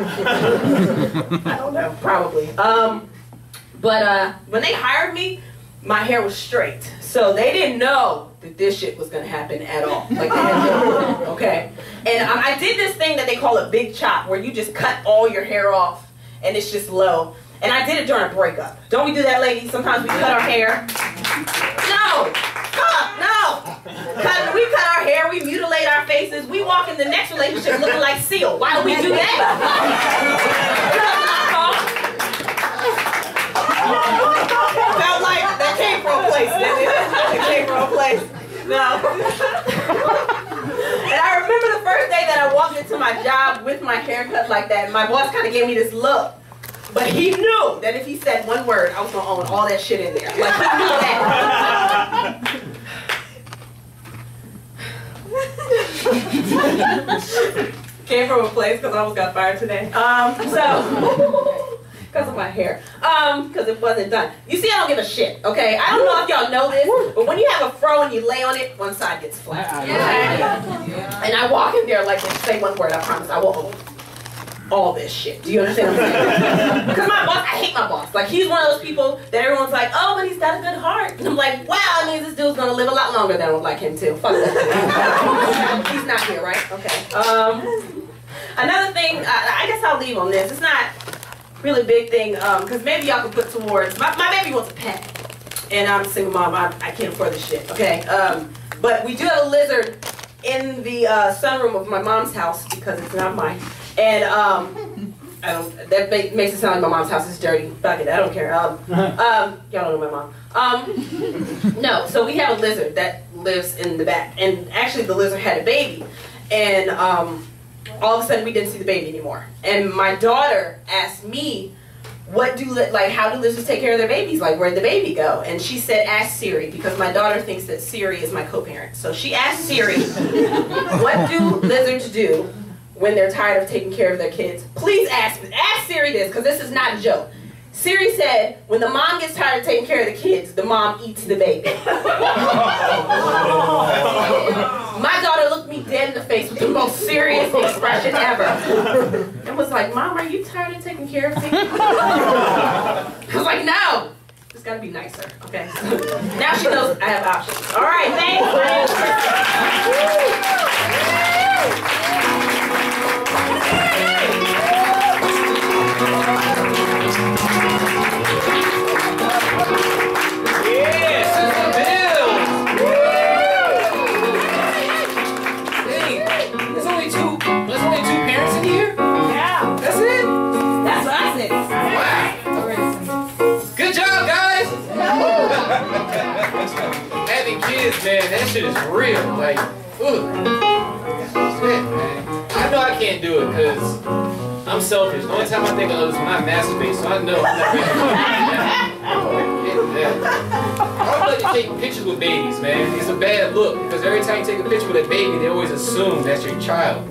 don't know, probably. But when they hired me, my hair was straight. So they didn't know that this shit was gonna happen at all. Like, they had no, okay? And I did this thing that they call a big chop, where you just cut all your hair off and it's just low. And I did it during a breakup. Don't we do that, ladies? Sometimes we cut our hair. No! No! We cut our hair, we mutilate our faces, we walk in the next relationship looking like Seal. Why do we do that? Felt like that came from a place, didn't it? It came from a place. No. And I remember the first day that I walked into my job with my haircut like that, and my boss kind of gave me this look. But he knew that if he said one word, I was going to own all that shit in there. Like, he knew that. Came from a place because I almost got fired today. Because of my hair. Because it wasn't done. You see, I don't give a shit, okay? I don't know if y'all know this, but when you have a fro and you lay on it, one side gets flat. Yeah. And I walk in there like, say one word, I promise, I will own all this shit. Do you understand what I'm saying? Because my boss, I hate my boss. Like, he's one of those people that everyone's like, oh, but he's got a good heart. And I'm like, wow, I mean, this dude's gonna live a lot longer than I would like him to. Fuck that. He's not here, right? Okay. Another thing, I guess I'll leave on this. It's not really a big thing, because maybe y'all can put towards, my baby wants a pet. And I'm a single mom, I can't afford this shit, okay? But we do have a lizard in the sunroom of my mom's house, because it's not mine. And that makes it sound like my mom's house is dirty. Fuck it, I don't care. Y'all don't know my mom. No, so we have a lizard that lives in the back, and actually the lizard had a baby, and all of a sudden we didn't see the baby anymore. And my daughter asked me, how do lizards take care of their babies? Like, where'd the baby go? And she said, ask Siri, because my daughter thinks that Siri is my co-parent. So she asked Siri, what do lizards do when they're tired of taking care of their kids? Please ask Siri this, because this is not a joke. Siri said, when the mom gets tired of taking care of the kids, the mom eats the baby. My daughter looked me dead in the face with the the most serious expression ever. And was like, Mom, are you tired of taking care of me? I was like, no. It's gotta be nicer, okay? Now she knows I have options. All right, thanks, friends. Yeah, Sivills. Hey, there's only two parents in here? Yeah. That's it? That's what I said. Wow. Good job, guys. Having kids, man, that shit is real. Like, ugh. Shit, man. I know I can't do it because I'm selfish. The only time I think of it is when I masturbate, so I know I'm not ready to do that. I don't like to take pictures with babies, man. It's a bad look because every time you take a picture with a baby, they always assume that's your child.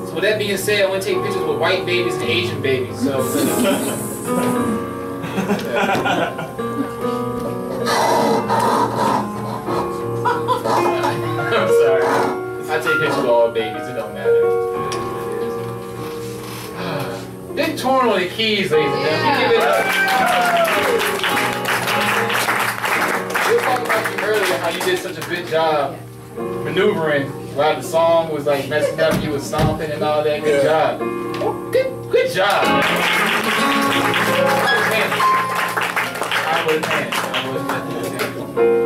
So with that being said, I want to take pictures with white babies and Asian babies. So. I'm sorry. I take pictures with all babies. It don't matter. Big torn on the keys, ladies and gentlemen. Give it up. We were talking about you earlier, how you did such a good job maneuvering while the song was like messing up. You was stomping and all that. Good job. Good job. I was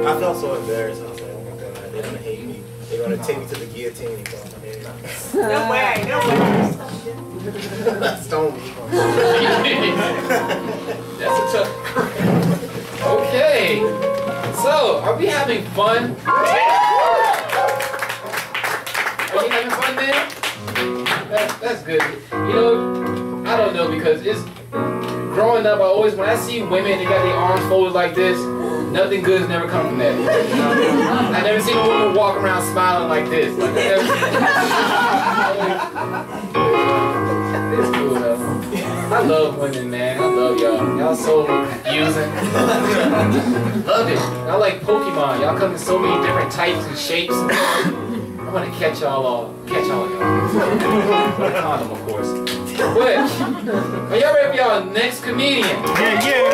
I felt so embarrassed. I was like, oh my God, they're gonna hate me. They're gonna take me to the guillotine. No way, no way. Stone me. That's a tough. Okay. So, are we having fun? Are you having fun, man? That's good. You know, I don't know because it's growing up. When I see women, they got their arms folded like this. Nothing good has never come from that. I never seen a woman walk around smiling like this. Like, I never seen it's cool though. I love women, man. I love y'all. Y'all so confusing. Love it. I like Pokemon. Y'all come in so many different types and shapes. I want to catch all y'all. With a condom, of course. But are y'all ready for y'all next comedian? Yeah.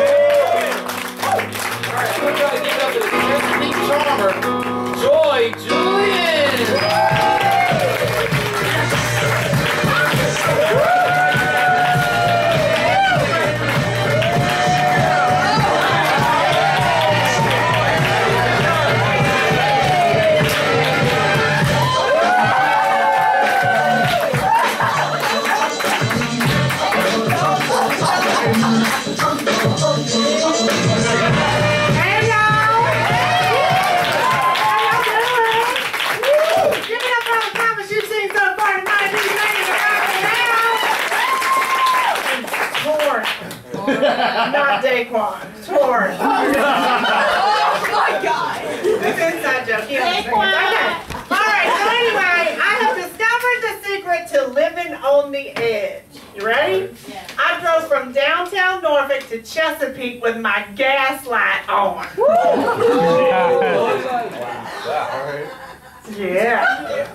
Alright, I want y'all to give it up to the Chesapeake charmer, Julian! Not Daquan. Torn. Oh my God. It's inside joke. Daquan. Okay. Alright, so anyway, I have discovered the secret to living on the edge. You ready? Yeah. I drove from downtown Norfolk to Chesapeake with my gas light on. Yeah.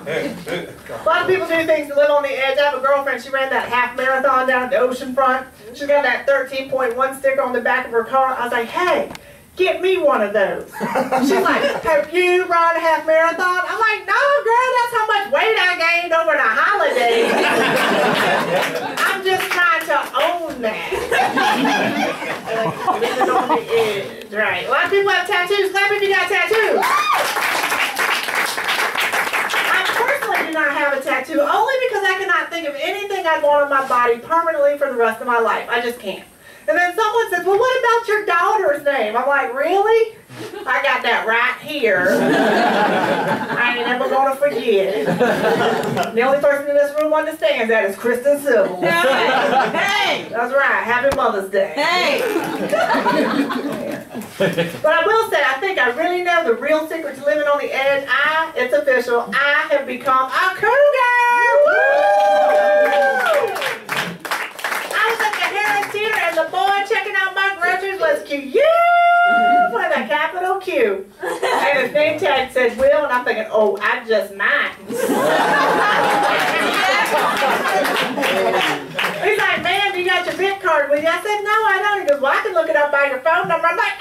A lot of people do things to live on the edge. I have a girlfriend, she ran that half marathon down at the ocean front. She's got that 13.1 sticker on the back of her car. I was like, hey, get me one of those. She's like, have you run a half marathon? I'm like, no, girl, that's how much weight I gained over the holidays. I'm just trying to own that. Living on the edge. Right. A lot of people have tattoos. Clap if you got tattoos. I do not have a tattoo, only because I cannot think of anything I'd want on my body permanently for the rest of my life. I just can't. And then someone says, well, what about your daughter's name? I'm like, really? I got that right here. I ain't never going to forget it. The only person in this room understands that is Kristen Sill. Hey! That's right. Happy Mother's Day. Hey! But I will say, I think I really know the real secret to living on the edge. It's official, I have become a cougar! Woo! I was at the Harris Theater and the boy checking out my groceries was Q. With a capital Q. And his name tag said Will, and I'm thinking, oh, I just might. He's like, "Man, you got your bit card with you?" I said, "No, I don't." He goes, "Well, I can look it up by your phone number." I'm like,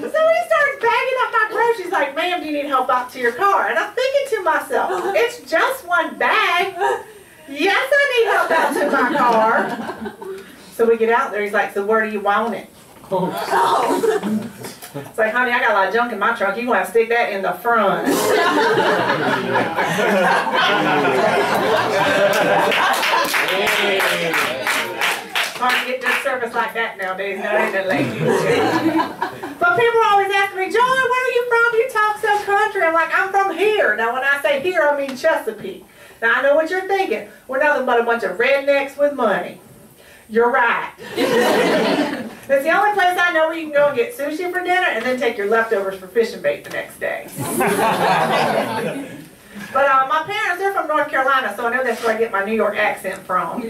So he starts bagging up my groceries like, "Ma'am, do you need help out to your car?" And I'm thinking to myself, it's just one bag. Yes, I need help out to my car. So we get out there, he's like, "So where do you want it?" It's like, "Honey, I got a lot of junk in my trunk. You're going to have to stick that in the front." Hard to get good service like that nowadays, no, ain't it, ladies? But people always ask me, "Joy, where are you from? You talk so country." I'm like, "I'm from here." Now, when I say here, I mean Chesapeake. Now, I know what you're thinking. We're nothing but a bunch of rednecks with money. You're right. It's the only place I know where you can go and get sushi for dinner and then take your leftovers for fishing bait the next day. But my parents, they're from North Carolina, so I know that's where I get my New York accent from.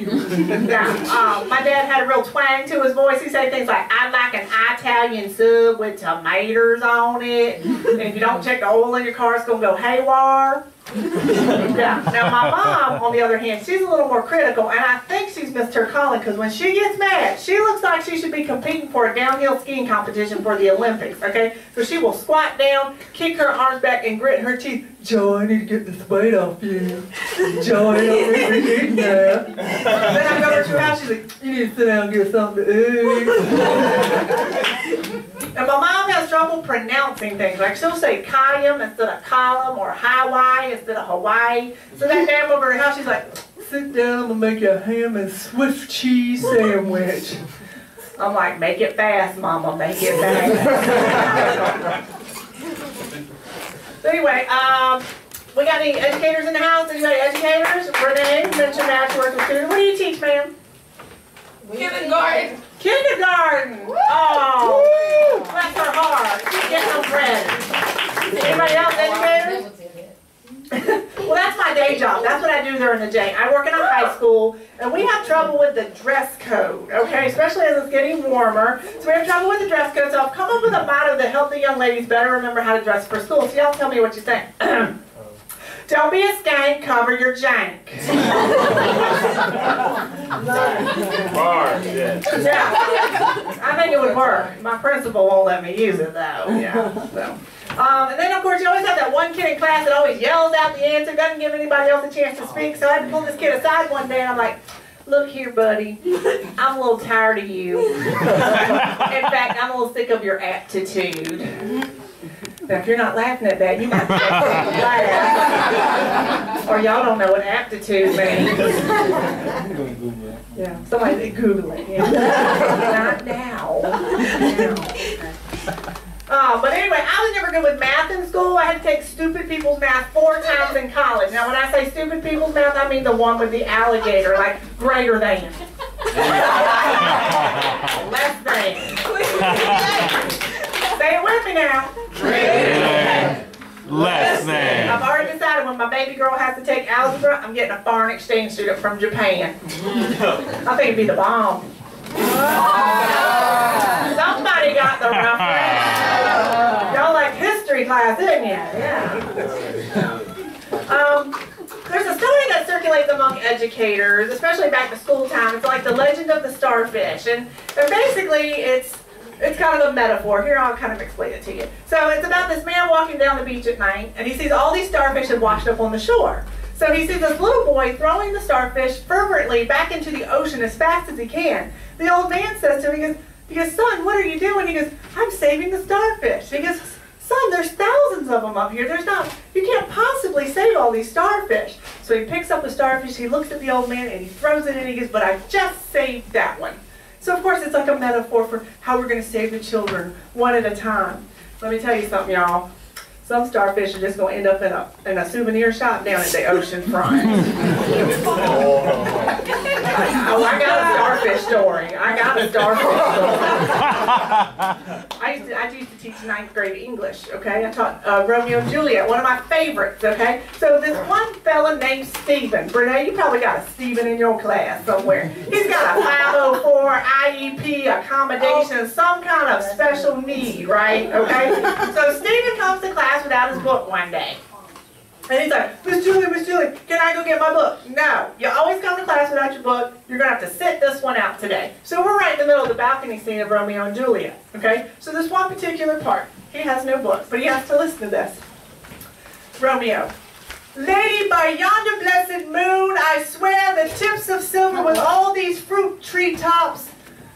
Now, my dad had a real twang to his voice. He said things like, "I'd like an Italian sub with tomatoes on it. And if you don't check the oil in your car, it's going to go haywire." Yeah. Now, my mom, on the other hand, she's a little more critical, and I think she's missed her calling, because when she gets mad, she looks like she should be competing for a downhill skiing competition for the Olympics, okay? So she will squat down, kick her arms back, and grit her teeth. "Joe, I need to get this weight off you. Joe, I don't need to eat that." Then I go over to her house, she's like, "You need to sit down and get something to eat." And my mom has trouble pronouncing things. Like, she'll say Kayam instead of column, or Hawaii instead of Hawaii. So that day I'm over at her house, she's like, "Sit down, I'm going to make you a ham and Swiss cheese sandwich." I'm like, "Make it fast, Mama, make it fast." So anyway, we got any educators in the house? Anybody educators? Brenae, mentioned that you work with students. What do you teach, ma'am? Kindergarten. Kindergarten! Oh, bless her heart. She's getting them ready. Anybody else, educators? Well, that's my day job. That's what I do during the day. I work in a high school, and we have trouble with the dress code, okay? Especially as it's getting warmer. So we have trouble with the dress code, so I've come up with a motto to help the young ladies better remember how to dress for school. So y'all tell me what you think. Don't be a skank, cover your jank. Yeah, I think it would work. My principal won't let me use it though. Yeah. So. And then of course you always have that one kid in class that always yells out the answer, doesn't give anybody else a chance to speak. So I had to pull this kid aside one day and I'm like, "Look here, buddy, I'm a little tired of you. In fact, I'm a little sick of your aptitude." Now, if you're not laughing at that, you might be laugh. Or y'all don't know what aptitude means. Yeah, somebody Google it. Yeah. Not now. But anyway, I was never good with math in school. I had to take stupid people's math 4 times in college. Now, when I say stupid people's math, I mean the one with the alligator, like greater than. Less than. Say it with me now. Less than. I've already decided when my baby girl has to take algebra, I'm getting a foreign exchange student from Japan. I think it'd be the bomb. Somebody got the reference. Y'all like history class, didn't you? Yeah. There's a story that circulates among educators, especially back to school time. It's like the legend of the starfish. And basically, it's kind of a metaphor. Here, I'll kind of explain it to you. So it's about this man walking down the beach at night, and he sees all these starfish have washed up on the shore. So he sees this little boy throwing the starfish fervently back into the ocean as fast as he can. The old man says to him, he goes, "Son, what are you doing?" He goes, "I'm saving the starfish." He goes, "Son, there's thousands of them up here. You can't possibly save all these starfish." So he picks up a starfish, he looks at the old man, and he throws it in, and he goes, "But I just saved that one." So of course it's like a metaphor for how we're going to save the children one at a time. Let me tell you something, y'all. Some starfish are just going to end up in a souvenir shop down at the ocean front. Oh, I got a starfish story. I used to teach 9th grade English, okay? I taught Romeo and Juliet, one of my favorites, okay? So this one fella named Stephen. Brenae, you probably got a Stephen in your class somewhere. He's got a 504 IEP accommodation, some kind of special need, right? Okay? So Stephen comes to class without his book one day. And he's like, Miss Julie, can I go get my book? No, you always come to class without your book. You're going to have to sit this one out today. So we're right in the middle of the balcony scene of Romeo and Juliet, okay? So this one particular part, he has no book, but he has to listen to this. Romeo. Lady, by yonder blessed moon, I swear the tips of silver with all these fruit tree tops.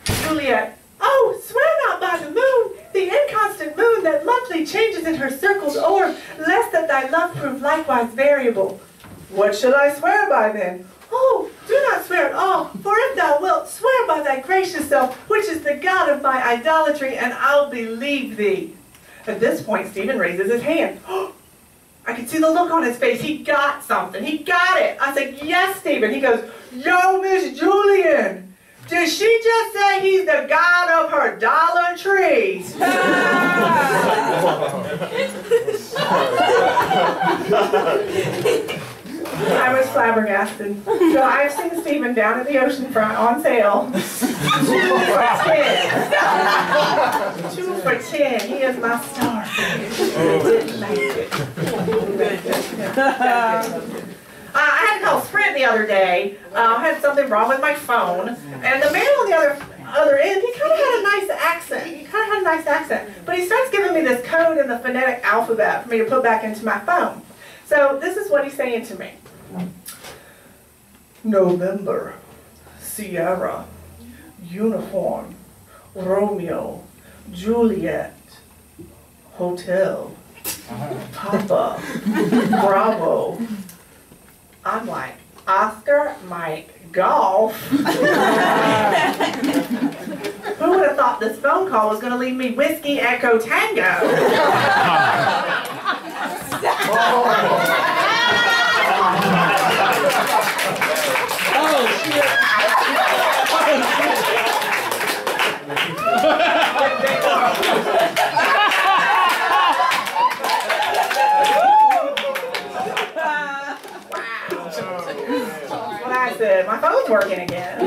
Juliet. Oh, swear not by the moon, the inconstant moon that monthly changes in her circled orb, lest that thy love prove likewise variable. What shall I swear by then? Oh, do not swear at all, for if thou wilt, swear by thy gracious self, which is the God of my idolatry, and I'll believe thee. At this point, Stephen raises his hand. I could see the look on his face. He got something. He got it. I said, yes, Stephen. He goes, yo, Miss Julian. Did she just say he's the god of her Dollar Trees? I was flabbergasted. So I've seen Stephen down at the oceanfront on sale. 2 for $10. 2 for $10. He is my star. Didn't make it. I had to call Sprint the other day. I had something wrong with my phone, and the man on the other end, he kind of had a nice accent. But he starts giving me this code in the phonetic alphabet for me to put back into my phone. So this is what he's saying to me. November, Sierra, uniform, Romeo, Juliet, hotel, Papa, Bravo. I'm like, Oscar, Mike, golf. Who would have thought this phone call was going to leave me Whiskey Echo Tango? Oh, shit. What I said, my phone's working again.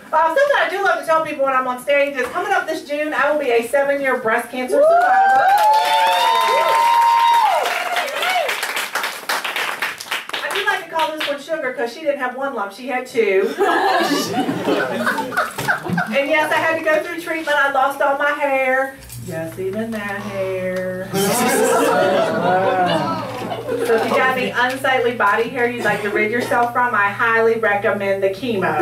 Something I do love to tell people when I'm on stage is coming up this June, I will be a 7-year breast cancer survivor. I do like to call this one Sugar because she didn't have 1 lump, she had 2. And yes, I had to go through treatment. I lost all my hair. Yes, even that hair. So if you got any unsightly body hair you'd like to rid yourself from, I highly recommend the chemo.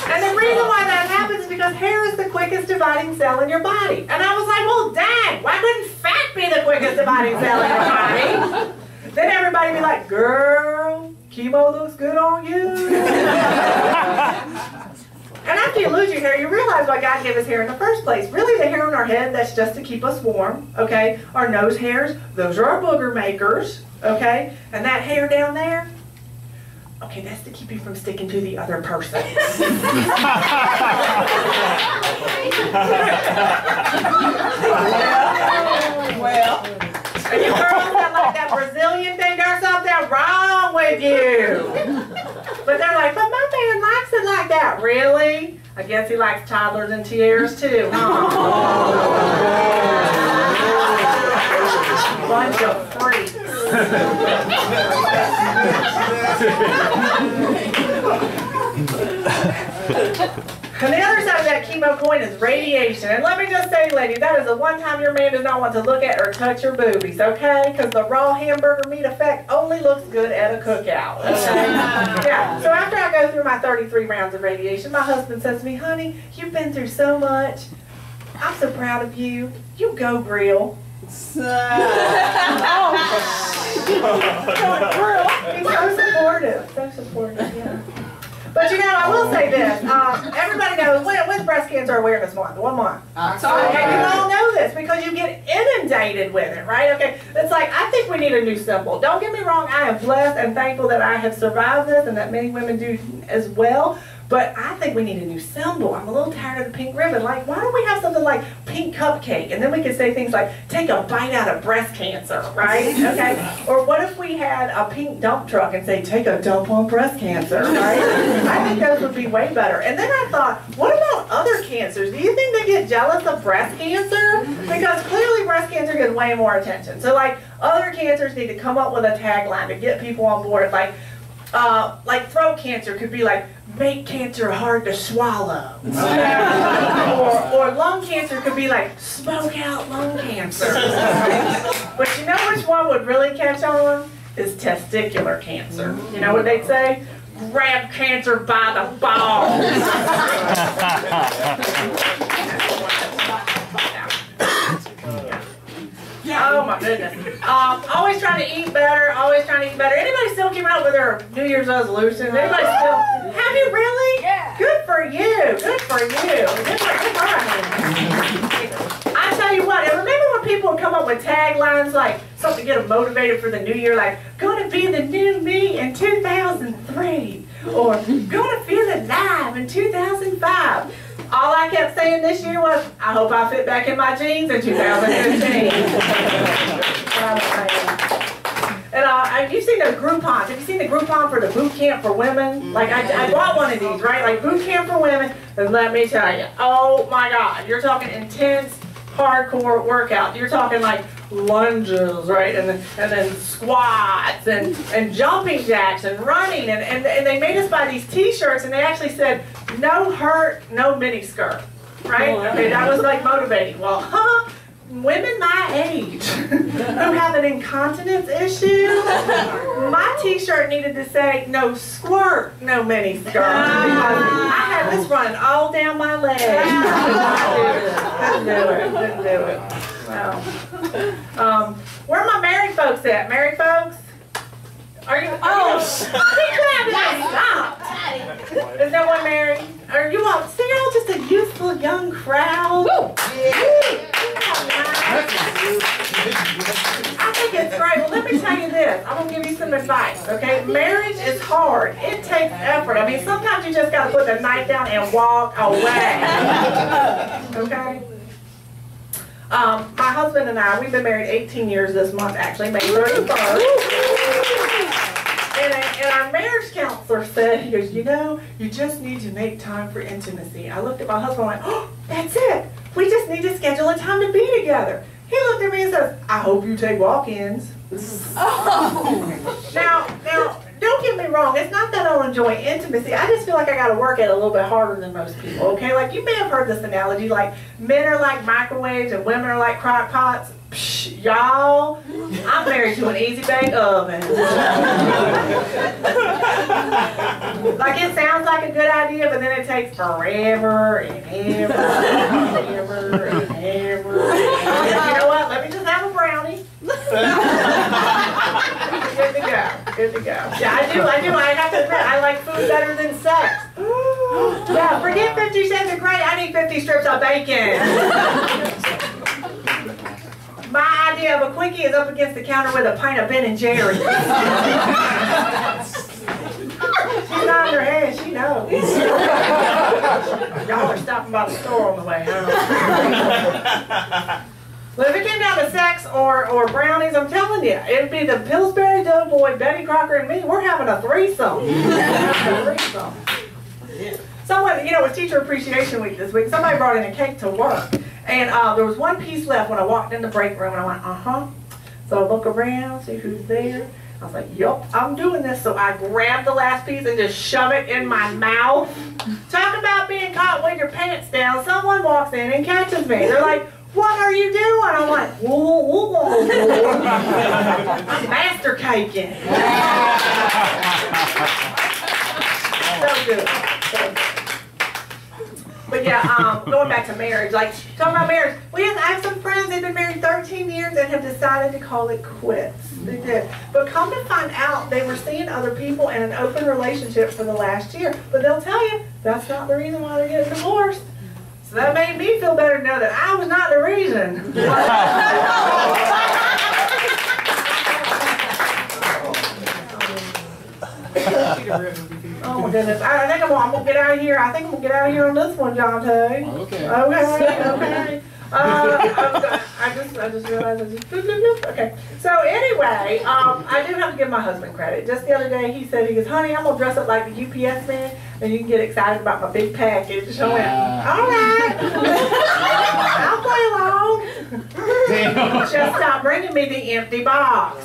And the reason why that happens is because hair is the quickest dividing cell in your body. And I was like, well, dang, why couldn't fat be the quickest dividing cell in your body? Then everybody be like, girl, chemo looks good on you. And after you lose your hair, you realize why God gave us hair in the first place. Really, the hair on our head, that's just to keep us warm, okay? Our nose hairs, those are our booger makers, okay? And that hair down there, okay, that's to keep you from sticking to the other person. Well, and you girls that like that Brazilian thing, there's something wrong with you. But they're like, but my man likes it like that. Really? I guess he likes toddlers and tiaras too, huh? Bunch of freaks. And the other side of that chemo coin is radiation. And let me just say, ladies, that is the one time your man does not want to look at or touch your boobies, okay? Because the raw hamburger meat effect only looks good at a cookout, okay? Yeah, so after I go through my 33 rounds of radiation, my husband says to me, honey, you've been through so much. I'm so proud of you. You go grill. He's so supportive, yeah. But you know, I will say this. Everybody knows, when's Breast Cancer Awareness Month? 1 month. Okay, you all know this because you get inundated with it, right? Okay, it's like, I think we need a new symbol. Don't get me wrong, I am blessed and thankful that I have survived this and that many women do as well. But I think we need a new symbol. I'm a little tired of the pink ribbon. Like, why don't we have something like pink cupcake? And then we could say things like, take a bite out of breast cancer, right? Okay. Or what if we had a pink dump truck and say, take a dump on breast cancer, right? I think those would be way better. And then I thought, what about other cancers? Do you think they get jealous of breast cancer? Because clearly breast cancer gets way more attention. So like other cancers need to come up with a tagline to get people on board. Like throat cancer could be like, make cancer hard to swallow. or lung cancer could be like, smoke out lung cancer. But you know which one would really catch on? Is testicular cancer. You know what they'd say? Grab cancer by the balls. Oh my goodness. Always trying to eat better, always trying to eat better. Anybody still keeping up with their New Year's resolutions? Anybody still? Have you really? Yeah. Good for you. Good for you. Good for I tell you what, and remember when people would come up with taglines like something to get them motivated for the new year, like, gonna be the new me in 2003, or gonna feel alive in 2005. All I kept saying this year was, I hope I fit back in my jeans in 2015. And you've seen the Groupons. Have you seen the Groupon for the boot camp for women? Like, I bought one of these, right? Like, boot camp for women. And let me tell you, oh my God, you're talking intense, hardcore workout. You're talking like lunges, right? And then squats and jumping jacks and running. And they made us buy these t-shirts, and they actually said, no hurt, no mini skirt, right? Okay, that was like motivating. Well, women my age who have an incontinence issue, my t-shirt needed to say, no squirt, no mini skirt. I had this running all down my leg. Didn't do it. Well, where are my married folks at? Married folks? Are you? Oh, stop! Is no one married? Are you all? So you're all just a youthful young crowd. Woo. I think it's great. Well, let me tell you this. I'm gonna give you some advice. Okay, marriage is hard. It takes effort. I mean, sometimes you just gotta put the knife down and walk away. Okay. My husband and I, we've been married 18 years this month, actually, May 31st. And our marriage counselor said, he goes, you know, you just need to make time for intimacy. I looked at my husband and went, oh, that's it. We just need to schedule a time to be together. He looked at me and says, I hope you take walk-ins. Now, don't get me wrong. It's not that I don't enjoy intimacy. I just feel like I got to work it a little bit harder than most people, okay? Like, you may have heard this analogy, like, men are like microwaves and women are like crock pots. Psh, y'all, I'm married to an easy bake oven. Like, it sounds like a good idea, but then it takes forever and ever and ever and ever. You know what? Let me just have a brownie. Good to go. Good to go. Yeah, I do. I have to admit, I like food better than sex. Yeah, forget 50 cents are great. I need 50 strips of bacon. My idea of a quickie is up against the counter with a pint of Ben & Jerry's. She's nodding her head. She knows. Y'all are stopping by the store on the way home. Well, if it came down to sex or brownies, I'm telling you, it'd be the Pillsbury Doughboy, Betty Crocker, and me. We're having a threesome. Someone, you know, it was Teacher Appreciation Week this week. Somebody brought in a cake to work. And there was one piece left when I walked in the break room, and I went, So I look around, see who's there. I was like, yup, I'm doing this. So I grabbed the last piece and just shove it in my mouth. Talk about being caught with your pants down. Someone walks in and catches me. They're like, what are you doing? I'm like, whoa. I'm master caking. So good. But yeah, going back to marriage, like talking about marriage, I have some friends, they've been married 13 years and have decided to call it quits. They did. But come to find out, they were seeing other people in an open relationship for the last year. But they'll tell you, that's not the reason why they're getting divorced. So that made me feel better to know that I was not the reason. Oh my goodness. I think I'm gonna get out of here. I think I'm gonna get out of here on this one, Jounte. Okay. Okay. I just realized I just bloop, bloop, bloop. Okay. So anyway, I do have to give my husband credit. Just the other day he said, he goes, honey, I'm gonna dress up like the UPS man and you can get excited about my big package. So I went, all right. I'll play along. Just stop bringing me the empty box.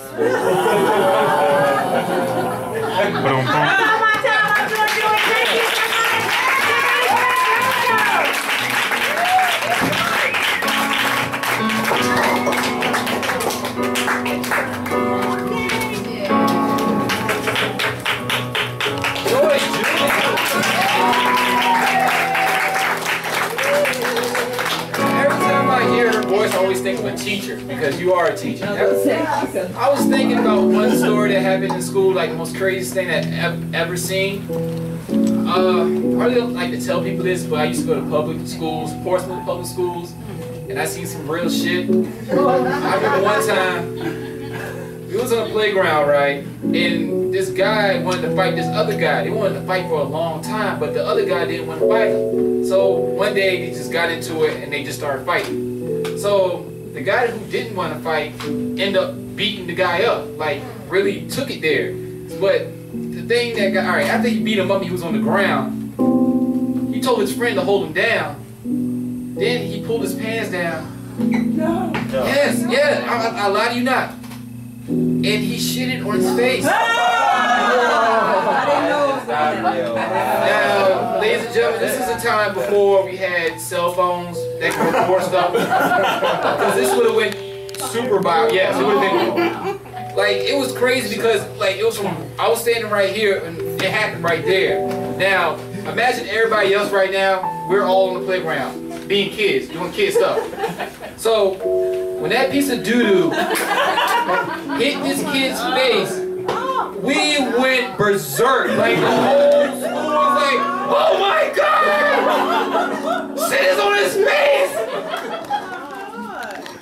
I always think of a teacher because you are a teacher. I was thinking about one story that happened in school, like the most craziest thing that I've ever seen. I really don't like to tell people this, but I used to go to public schools, Portsmouth public schools, and I seen some real shit. I remember one time, we was on the playground, right, and this guy wanted to fight this other guy. They wanted to fight for a long time, but the other guy didn't want to fight him. So one day they just got into it and they just started fighting. So the guy who didn't want to fight ended up beating the guy up, like really took it there. But the thing that got, all right, after he beat him up, he was on the ground. He told his friend to hold him down. Then he pulled his pants down. No. Yes, yeah, I lie to you not. And he shitted on his face. I didn't know. Now, ladies and gentlemen, this is a time before we had cell phones that could record stuff. Because this would have went super viral. Yes, it would have been. Like, it was crazy because, like, it was from, I was standing right here and it happened right there. Now, imagine everybody else right now, we're all on the playground, being kids, doing kid stuff. So, when that piece of doo-doo hit this kid's face, we went berserk. Like, the whole school was like, oh my God! Shit is on his face!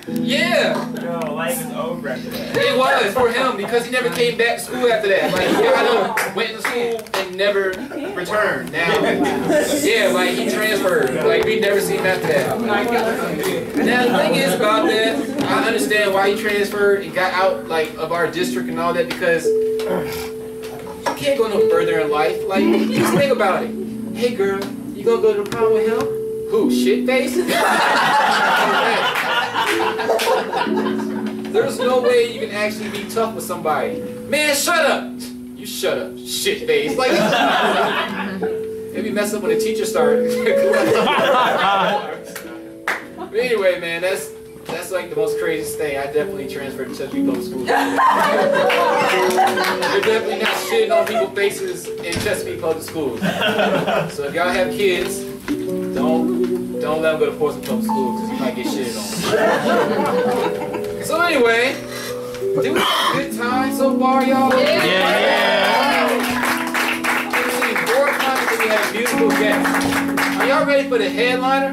Yeah. Yo, life is over after that. It was for him because he never came back to school after that. Like, he kind of went to school and never returned. Now, yeah, like he transferred. Like we never seen him after that. Now the thing is about that, I understand why he transferred and got out like of our district and all that because you can't go no further in life. Like, just think about it. Hey girl, you gonna go to the prom with him? Who? Shit face? There's no way you can actually be tough with somebody. Man, shut up! You shut up, shit face. Like, maybe mess up when the teacher started. But anyway, man, that's like the most craziest thing. I definitely transferred to Chesapeake Public Schools. You're definitely not shitting on people's faces in Chesapeake Public Schools. So if y'all have kids, don't let them go to Portsmouth Public Schools because you might get shitted on. So anyway, did we have a good time so far, y'all? Yeah. We've seen 4 times and we had a beautiful guest. Are y'all ready for the headliner?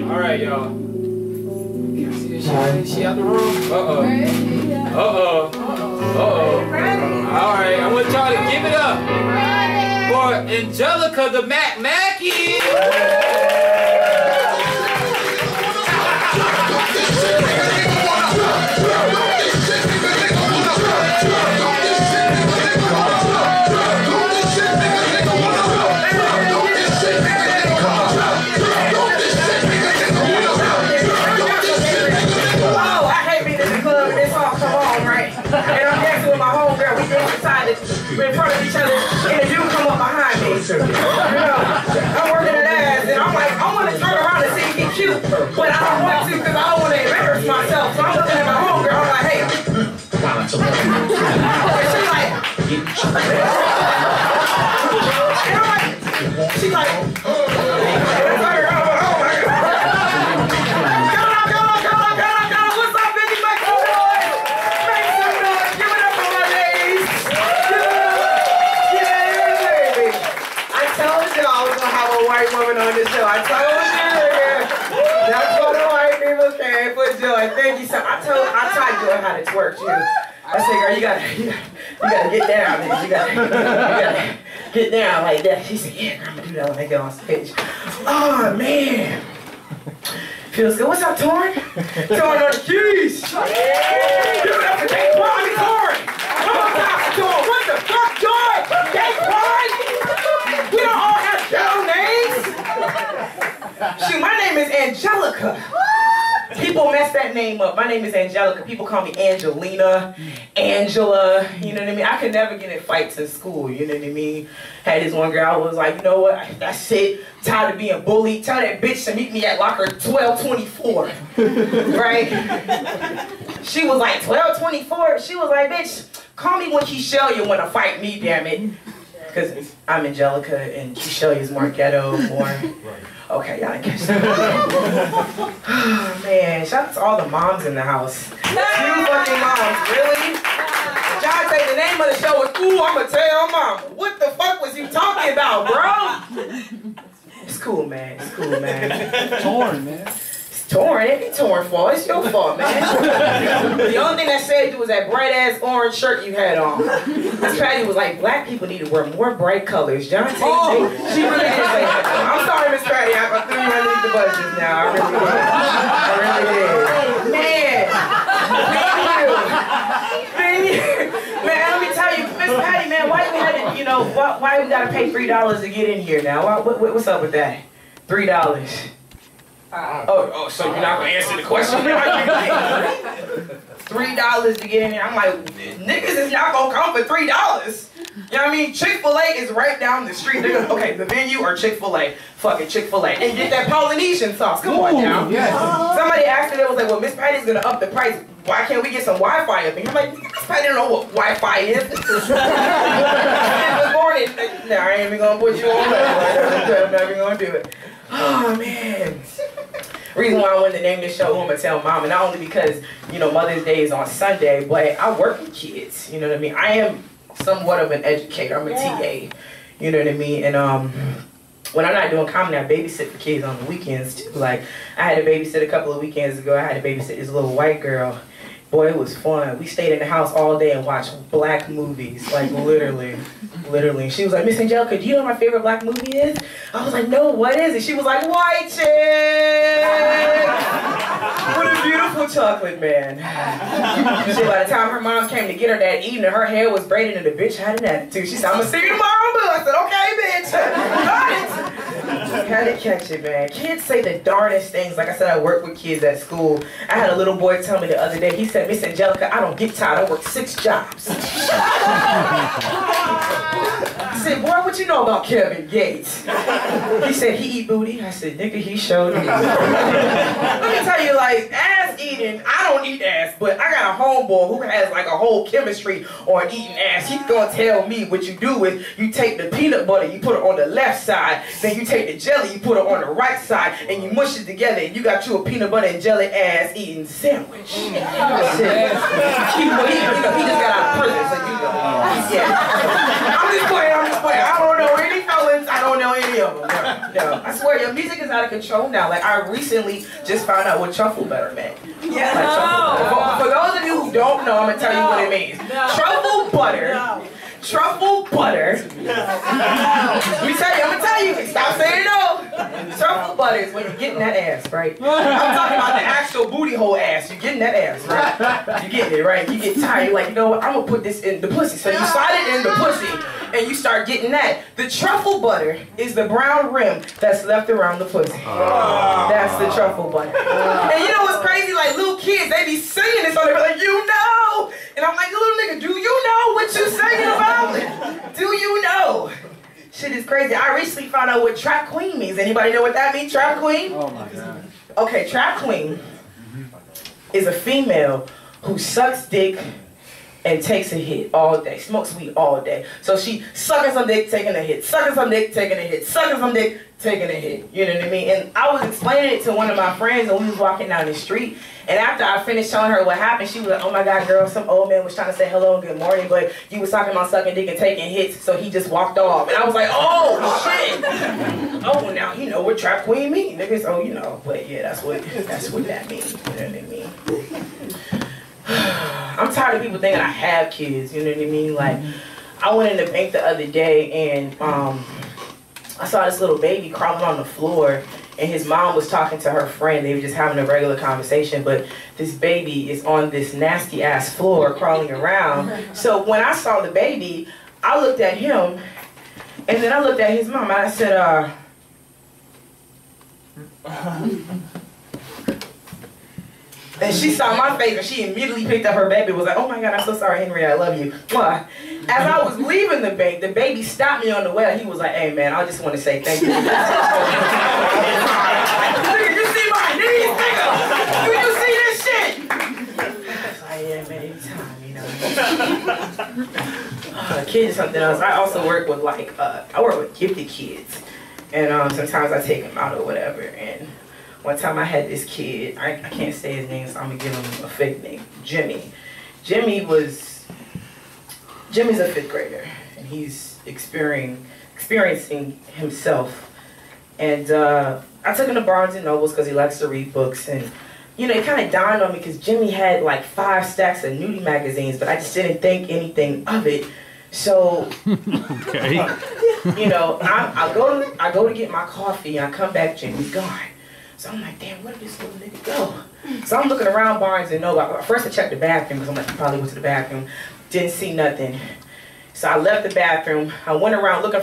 All right, y'all. Can I see this shit? Is she out the room? Uh-oh. All right, I want y'all to give it up for Angelica Mackey. In front of each other, and the dude come up behind me. You know, I'm working an ass, and I'm like, I want to turn around and see if he's cute, but I don't want to because I don't want to embarrass myself. So I'm looking at my homegirl, I'm like, hey. And she's like, she's like, on this show. I told you, that's what the white people I tried to do her how to twerk too. I said, girl, you gotta get down, nigga. You gotta get down like that. She said, yeah, I'm gonna do that when I get on stage. Oh man. Feels good. What's up, Torn? Torn on the keys. Yeah. Give it up for Dave Quine, Torn. Come on, Dr. Torn. What the fuck, Torn? Dave Quine? We don't all have ghetto names. Shoot, my name is Angelica. People mess that name up. My name is Angelica. People call me Angelina, Angela. You know what I mean? I could never get in fights in school. You know what I mean? Had this one girl was like, you know what? That's it. Tired of being bullied. Tell that bitch to meet me at locker 1224. Right? She was like, 1224? She was like, bitch, call me when Keishelia wanna fight me, damn it. Because I'm Angelica and Keishelia is more ghetto, more... Okay, y'all ain't catch that. Oh, man, shout out to all the moms in the house. 2 fucking moms, really? Jounte, the name of the show was Ooh, I'ma Tell Mama. What the fuck was you talking about, bro? It's cool, man. It's cool, man. Torn, man. It's torn. It ain't torn fault. It's your fault, man. The only thing that saved you was that bright-ass orange shirt you had on. Miss Patty was like, black people need to wear more bright colors. Jounte, she really did say that. I'm sorry, Miss Patty. I threw you underneath the buses now. I really did. Man. Thank you. Man, let me tell you, Miss Patty, man, why you had to, you know, why we gotta pay $3 to get in here now? What's up with that? $3. Oh, so you're not gonna answer the question? $3 to get in here. I'm like, niggas is not gonna come for $3. You know what I mean? Chick-fil-A is right down the street. They're gonna, okay, the venue or Chick-fil-A? Fucking Chick-fil-A. And get that Polynesian sauce. Come on now. Yes. Somebody asked me, they was like, well, Miss Patty's gonna up the price. Why can't we get some Wi-Fi up here? I'm like, Miss Patty don't know what Wi-Fi is. This morning, no, I ain't even gonna put you on that. I'm not even gonna do it. Oh, man. Reason why I wanted to name this show Imma Tell Mama, not only because, you know, Mother's Day is on Sunday, but I work with kids, you know what I mean? I am somewhat of an educator. I'm a TA, you know what I mean? And when I'm not doing comedy, I babysit for kids on the weekends too. Like, I had to babysit a couple of weekends ago. I had to babysit this little white girl. Boy, it was fun. We stayed in the house all day and watched black movies, like literally. Literally. She was like, Miss Angelica, do you know what my favorite black movie is? I was like, no, what is it? She was like, White Chicks! What a beautiful chocolate man. She, by the time her mom came to get her that evening, her hair was braided and the bitch had an attitude. She said, I'm gonna see you tomorrow, boo. I said, okay, bitch. Got it. Had to catch it, man. Kids say the darndest things. Like I said, I work with kids at school. I had a little boy tell me the other day, he said, Miss Angelica, I don't get tired. I work 6 jobs. I said, boy, what you know about Kevin Gates? He said, he eat booty. I said, nigga, he showed me. Let me tell you, like, ass eating, I don't eat ass, but I got a homeboy who has like a whole chemistry on eating ass. He's gonna tell me what you do is you take the peanut butter, you put it on the left side, then you take the jelly, you put it on the right side, and you mush it together, and you got you a peanut butter and jelly ass eating sandwich. I said, he just got out of prison, so you know. Yeah. I'm just playing. I don't know any felons. I don't know any of them. No. I swear, your music is out of control now. Like, I recently just found out what truffle butter meant. Yeah. Like, truffle butter. For those of you who don't know, I'm going to tell you what it means. Truffle butter. Truffle butter. Let me tell you, I'm going to tell you. Stop saying no. Truffle butter is when you're getting that ass, right? I'm talking about the actual booty hole ass. You're getting that ass, right? You're getting it, right? You get tired. You're like, you know what? I'm going to put this in the pussy. So you slide it in the pussy. And you start getting that. The truffle butter is the brown rim that's left around the pussy. That's the truffle butter. And you know what's crazy? Like, little kids, they be singing this on there, like, you know. And I'm like, little nigga, do you know what you singing about? Do you know? Shit is crazy. I recently found out what trap queen means. Anybody know what that means, trap queen? Oh my God. Okay, trap queen is a female who sucks dick and takes a hit all day, smokes weed all day. So she sucking some dick, taking a hit, sucking some dick, taking a hit, sucking some dick, taking a hit. You know what I mean? And I was explaining it to one of my friends, and we was walking down the street. And after I finished telling her what happened, she was like, oh my God, girl, some old man was trying to say hello and good morning, but you was talking about sucking dick and taking hits, so he just walked off. And I was like, oh, shit. Oh, now you know what trap queen mean, niggas. Oh, you know. But yeah, that's what that means. You know what I mean? I'm tired of people thinking I have kids, you know what I mean? Like, I went in the bank the other day and I saw this little baby crawling on the floor, and his mom was talking to her friend. They were just having a regular conversation, but this baby is on this nasty ass floor crawling around. So when I saw the baby, I looked at him, and then I looked at his mom, and I said, and she saw my face, and she immediately picked up her baby and was like, oh my God, I'm so sorry, Henry, I love you. As I was leaving the bank, the baby stopped me on the way. He was like, hey man, I just want to say thank you. Nigga, you see my knees, nigga? Do you see this shit? I was like, yeah man, anytime, you know. Kids is something else. I also work with like, I work with gifted kids. And sometimes I take them out or whatever. And one time I had this kid, I can't say his name, so I'm gonna give him a fake name, Jimmy. Jimmy's a 5th grader, and he's experiencing himself. And I took him to Barnes & Nobles because he likes to read books. And you know, it kind of dawned on me because Jimmy had like 5 stacks of nudie magazines, but I just didn't think anything of it. So, okay. You know, I go to get my coffee, and I come back, Jimmy's gone. So I'm like, damn, where did this little nigga go? So I'm looking around Barnes & Noble. First I checked the bathroom because I'm like, he probably went to the bathroom. Didn't see nothing. So I left the bathroom. I went around looking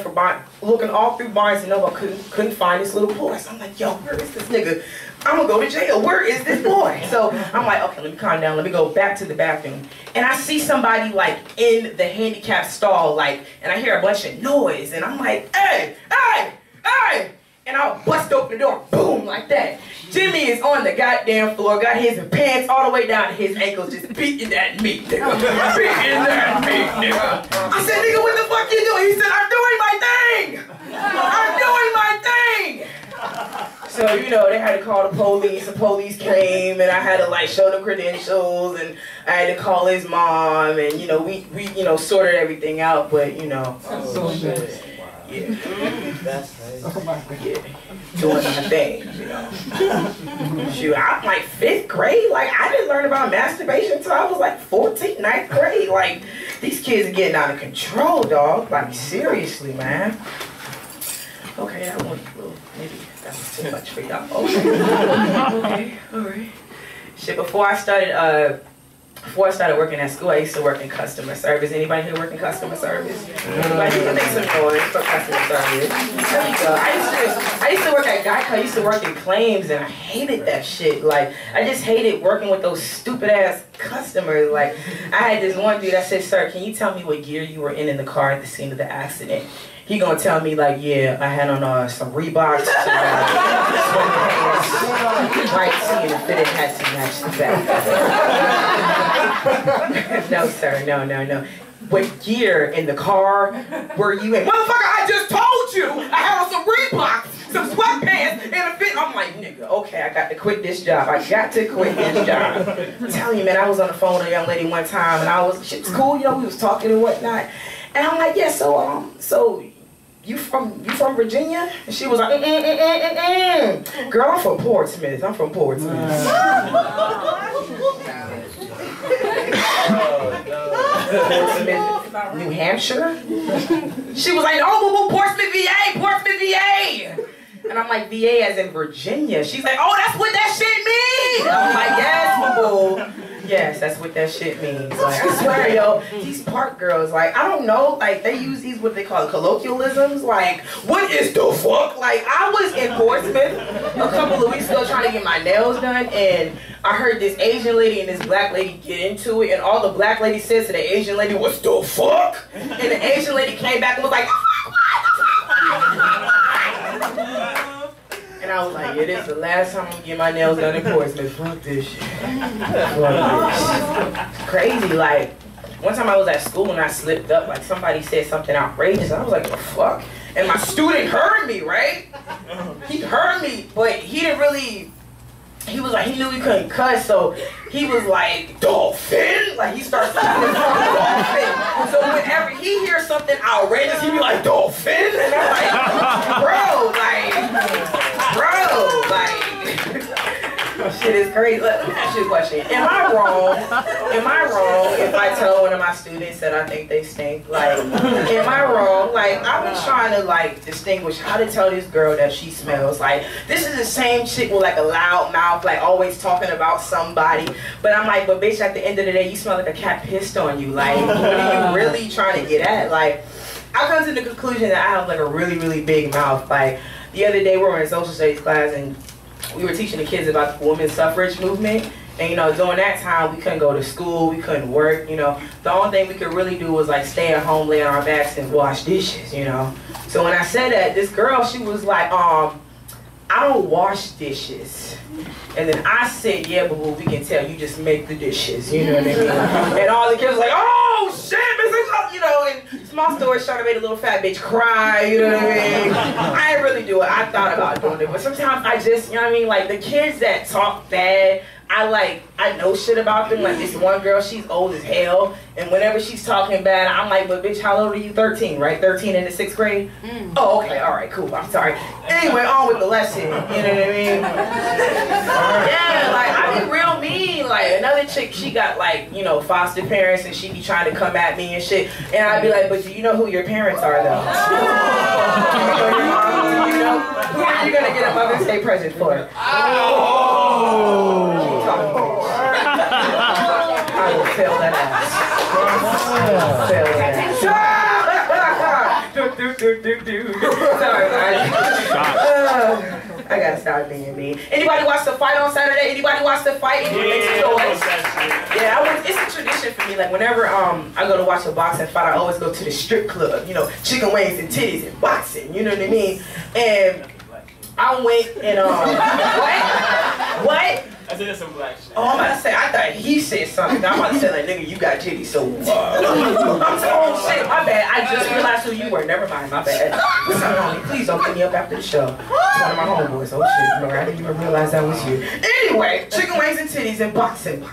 all through Barnes & Noble. Couldn't find this little boy. So I'm like, yo, where is this nigga? I'm gonna go to jail. Where is this boy? So I'm like, okay, let me calm down. Let me go back to the bathroom. And I see somebody like in the handicap stall, like, and I hear a bunch of noise. And I'm like, hey, hey, hey. And I'll bust open the door, boom, like that. Jimmy is on the goddamn floor, got his pants all the way down to his ankles, just beating that meat, nigga. Beating that meat, nigga. I said, nigga, what the fuck you doing? He said, I'm doing my thing. I'm doing my thing. So, you know, they had to call the police. The police came, and I had to, like, show the credentials, and I had to call his mom, and, you know, we you know, sorted everything out, but, you know. Oh, shit. Yeah. That's nice. Oh my God. Yeah. Doing my thing, you know. Shoot, I'm like 5th grade. Like, I didn't learn about masturbation until I was like 14th, 9th grade. Like, these kids are getting out of control, dog. Like, seriously, man. Okay, that one, well, maybe that was too much for y'all. Okay. Okay, alright. Shit, before I started working at school, I used to work in customer service. Anybody here work in customer service? Anybody here make some noise for customer service? There you go. I used to work at Geico. I used to work in claims, and I hated that shit. Like, I just hated working with those stupid ass customers. Like, I had this one dude. I said, "Sir, can you tell me what gear you were in the car at the scene of the accident?" He gonna tell me like, yeah, I had on some Reeboks, white tee, and a fitted hat to match the back. No, sir, no. What gear in the car were you in? Motherfucker, I just told you I had on some Reeboks, some sweatpants, and a fit. I'm like, nigga, okay, I got to quit this job. I got to quit this job. I'm telling you, man, I was on the phone with a young lady one time, and shit was cool, you know, we was talking and whatnot. And I'm like, yeah, so you from Virginia? And she was like, Girl, I'm from Portsmouth. Portsmouth, New Hampshire? She was like, oh, Portsmouth, VA, Portsmouth, VA. And I'm like, VA as in Virginia. She's like, oh, that's what that shit means. I'm like, yes, boo. Yes, that's what that shit means. Like, I swear, yo, these park girls, like, I don't know, like, they use these, what they call colloquialisms. Like, what is the fuck? Like, I was in Portsmouth a couple of weeks ago trying to get my nails done, and I heard this Asian lady and this black lady get into it, and all the black lady says to the Asian lady, "What's the fuck?" And the Asian lady came back and was like, and I was like, yeah, this is the last time I'm gonna get my nails done in Portsmouth. Fuck this shit. It's crazy. Like, one time I was at school and I slipped up, like somebody said something outrageous, and I was like, the fuck? And my student heard me, right? He heard me, but he didn't really, he was like, he knew he couldn't cuss, so he was like, dolphin? Like, he starts calling himself dolphin. So whenever he hears something outrageous, he be like, dolphin? And I'm like, bro, shit is crazy. Let me ask you a question. Am I wrong if I tell one of my students that I think they stink? Like, am I wrong? Like, I've been trying to like distinguish how to tell this girl that she smells. Like, this is the same chick with like a loud mouth, like always talking about somebody. But I'm like, but bitch, at the end of the day, you smell like a cat pissed on you. Like, what are you really trying to get at? Like, I come to the conclusion that I have like a really, really big mouth. Like, the other day we were in social studies class and we were teaching the kids about the women's suffrage movement. And you know, during that time, we couldn't go to school, we couldn't work, you know. The only thing we could really do was like stay at home, lay on our backs and wash dishes, you know. So when I said that, this girl, she was like, I don't wash dishes. And then I said, yeah, but we can tell you just make the dishes, you know what I mean? And all the kids were like, oh shit, you know, and small story short, I made a little fat bitch cry, you know what I mean? I didn't really do it, I thought about doing it, but sometimes I just, you know what I mean, like the kids that talk bad, I know shit about them. Like this one girl, she's old as hell, and whenever she's talking bad, I'm like, but bitch, how old are you? 13, right? 13 in the 6th grade? Oh, okay, all right, cool, I'm sorry. Anyway, on with the lesson, you know what I mean? Yeah, like, I be real mean. Like, another chick, she got like, you know, foster parents, and she be trying to come at me and shit, and I'd be like, but do you know who your parents are, though? You know, who are you gonna get a Mother's Day present for? I will fail that ass. Fail that ass. Sorry, I gotta stop being mean. Anybody watch the fight on Saturday? Anybody watch the fight? Yeah, it's a tradition for me. Like whenever I go to watch a boxing fight, I always go to the strip club. You know, chicken wings and titties and boxing. You know what I mean? And I went and what? I said that's some black shit. Oh, I'm about to say, I thought he said something. I'm about to say, like, nigga, you got titties, so, I'm saying, oh, shit, my bad. I just realized who you were. Never mind, my bad. What's up, homie? Please don't pick me up after the show. It's one of my homeboys. Oh, shit, no, I didn't even realize that was you. Anyway, chicken wings and titties and boxing.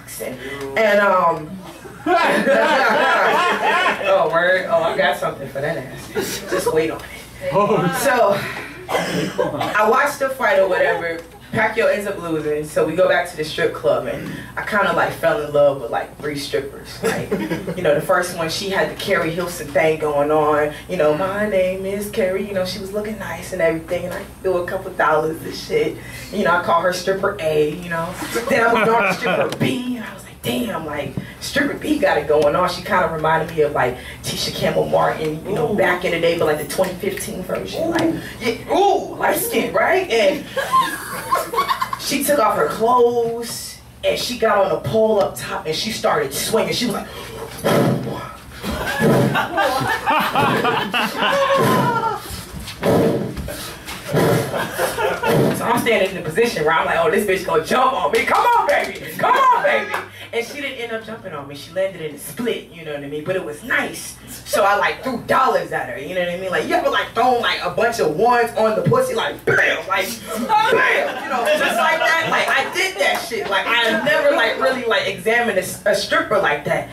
And, oh, word? Oh, I got something for that ass. Just wait on it. So, I watched the fight or whatever. Pacquiao ends up losing, so we go back to the strip club, and I kind of like fell in love with like 3 strippers. Like, you know, the first one, she had the Carrie Hilson thing going on. You know, my name is Carrie. You know, she was looking nice and everything, and I threw a couple dollars and shit. You know, I call her stripper A. You know, then I moved on to stripper B, and I was like, damn, like stripper B got it going on. She kind of reminded me of like Tisha Campbell Martin, you know, back in the day, but like the 2015 version. Like, yeah, ooh, light skin, right? And she took off her clothes and she got on a pole up top and she started swinging. She was like, so I'm standing in the position where I'm like, oh, this bitch gonna jump on me. Come on, baby. Come on, baby. And she didn't end up jumping on me. She landed in a split, you know what I mean? But it was nice. So I like threw dollars at her, you know what I mean? Like, you ever like thrown like a bunch of ones on the pussy, like bam, like bam, you know, just like that. Like I did that shit. Like I never like really like examined a stripper like that.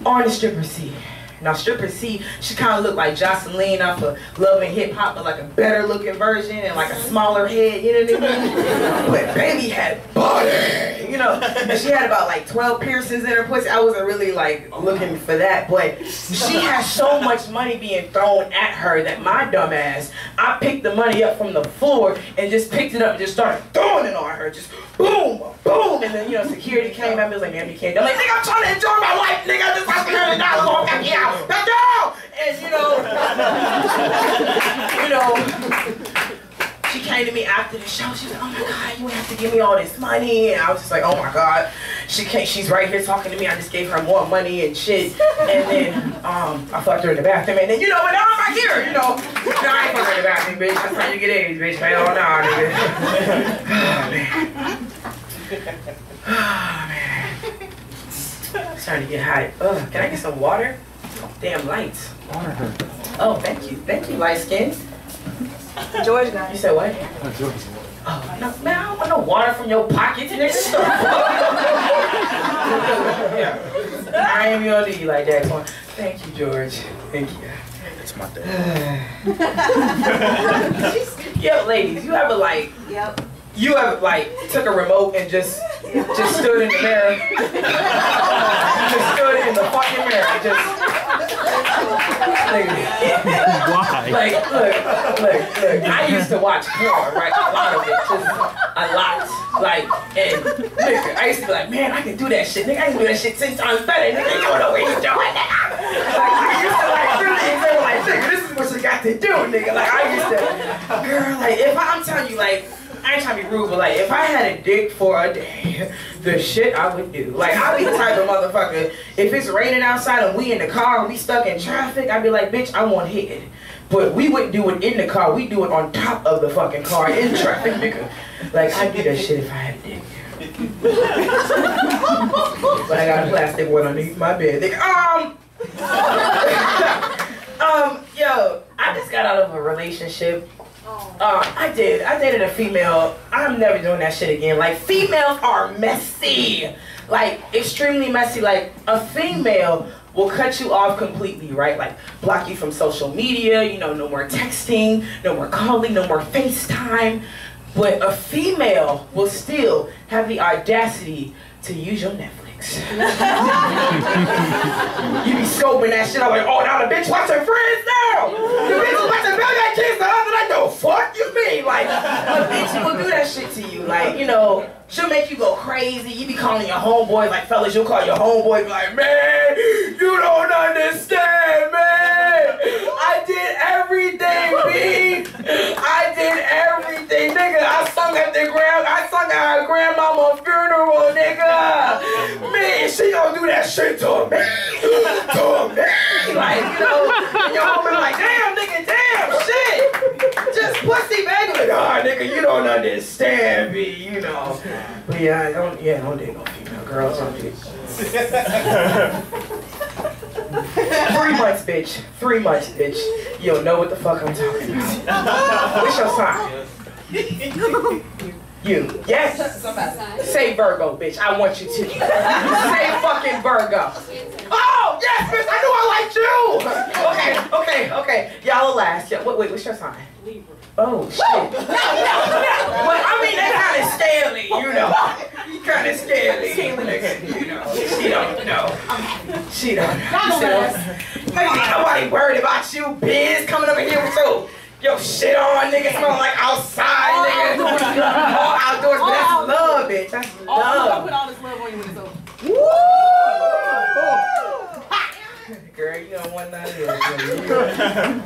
On the stripper C. Now stripper C, she kind of looked like Jocelyn off of Love and Hip Hop, but like a better looking version and like a smaller head, you know what I mean? But baby had body, you know, and she had about like 12 piercings in her pussy. I wasn't really like looking for that, but she had so much money being thrown at her that my dumb ass, I picked the money up from the floor and just picked it up and just started throwing it on her, just boom, boom, and then, you know, security came at me, was like, man, you can't. I'm like, nigga, I'm trying to enjoy my life, nigga, I just got $300 on back here. Back down! And you know, she came to me after the show. She was like, oh my God, you have to give me all this money. And I was just like, oh my God. She's right here talking to me. I just gave her more money and shit. And then I fucked her in the bathroom. And then, you know, but now I'm back here, you know. No, I ain't fucking her in the bathroom, bitch. That's how you get AIDS, bitch. Hell no, nigga. Oh, man. I'm starting to get hot. Ugh, can I get some water? Damn lights. Oh, thank you. Thank you, light skin. George got it. You said what? Oh, no, man, I don't want no water from your pockets, nigga. Yeah. I ain't gonna do you like that. Thank you, George. Thank you. It's my dad. Yo, ladies, you ever like... Yep. You ever like took a remote and just Just stood in the mirror. Just stood in the fucking mirror. Just. Why? Like, look. I used to watch porn, right? A lot of it. Just a lot. Like, and nigga, I used to be like, man, I can do that shit. Nigga, I can do that shit 6 times better. Nigga, you don't know what you're doing, nigga. Like, I used to like really say, like, nigga, this is what you got to do, nigga. Like, I used to, girl, like, if I'm telling you, like, I ain't trying to be rude, but like, if I had a dick for a day, the shit I would do. Like, I'd be the type of motherfucker, if it's raining outside and we in the car and we stuck in traffic, I'd be like, bitch, I want hit. But we wouldn't do it in the car, we do it on top of the fucking car in traffic, nigga. Like, I'd do that shit if I had a dick. But I got a plastic one underneath my bed, nigga. Yo, I just got out of a relationship. I dated a female. I'm never doing that shit again. Like, females are messy. Like, extremely messy. Like, a female will cut you off completely, right? Like, block you from social media, you know, no more texting, no more calling, no more FaceTime. But a female will still have the audacity to use your Netflix. You be scoping that shit. I'm like, oh, now the bitch watching Friends now. The bitch watching Billionaire Kids now. I'm like, no, fuck you mean? Like, a bitch will do that shit to you. Like, you know, she'll make you go crazy. You be calling your homeboy, like, fellas, you'll call your homeboy, be like, man, you don't understand, man. I did everything, B. I did everything, nigga. I sung at her grandmama's funeral, nigga. Man, she don't do that shit to me. Like, you know, and your homie like, damn, nigga, damn, shit. Just pussy, baby. Like, oh, nigga, you don't understand me, you know. But yeah, don't date no female girls. Don't date. 3 months, bitch. 3 months, bitch. You don't know what the fuck I'm talking about. What's your sign? You. Yes? Say Virgo, bitch. I want you to. Say fucking Virgo. Oh, yes, bitch. I knew I liked you. Okay. Y'all will last. Yeah, wait, what's your sign? Libra. Oh, shit. But I mean, that's kind of scaly, you know. Kind of scaly. You know. She don't know. She don't know. Ain't nobody worried about you, biz, coming over here with your shit on, nigga, smelling like outside, nigga. All outdoors, but that's love, bitch. That's love. I'll put all this love on you when it's over. Woo! Girl, you don't want none of this.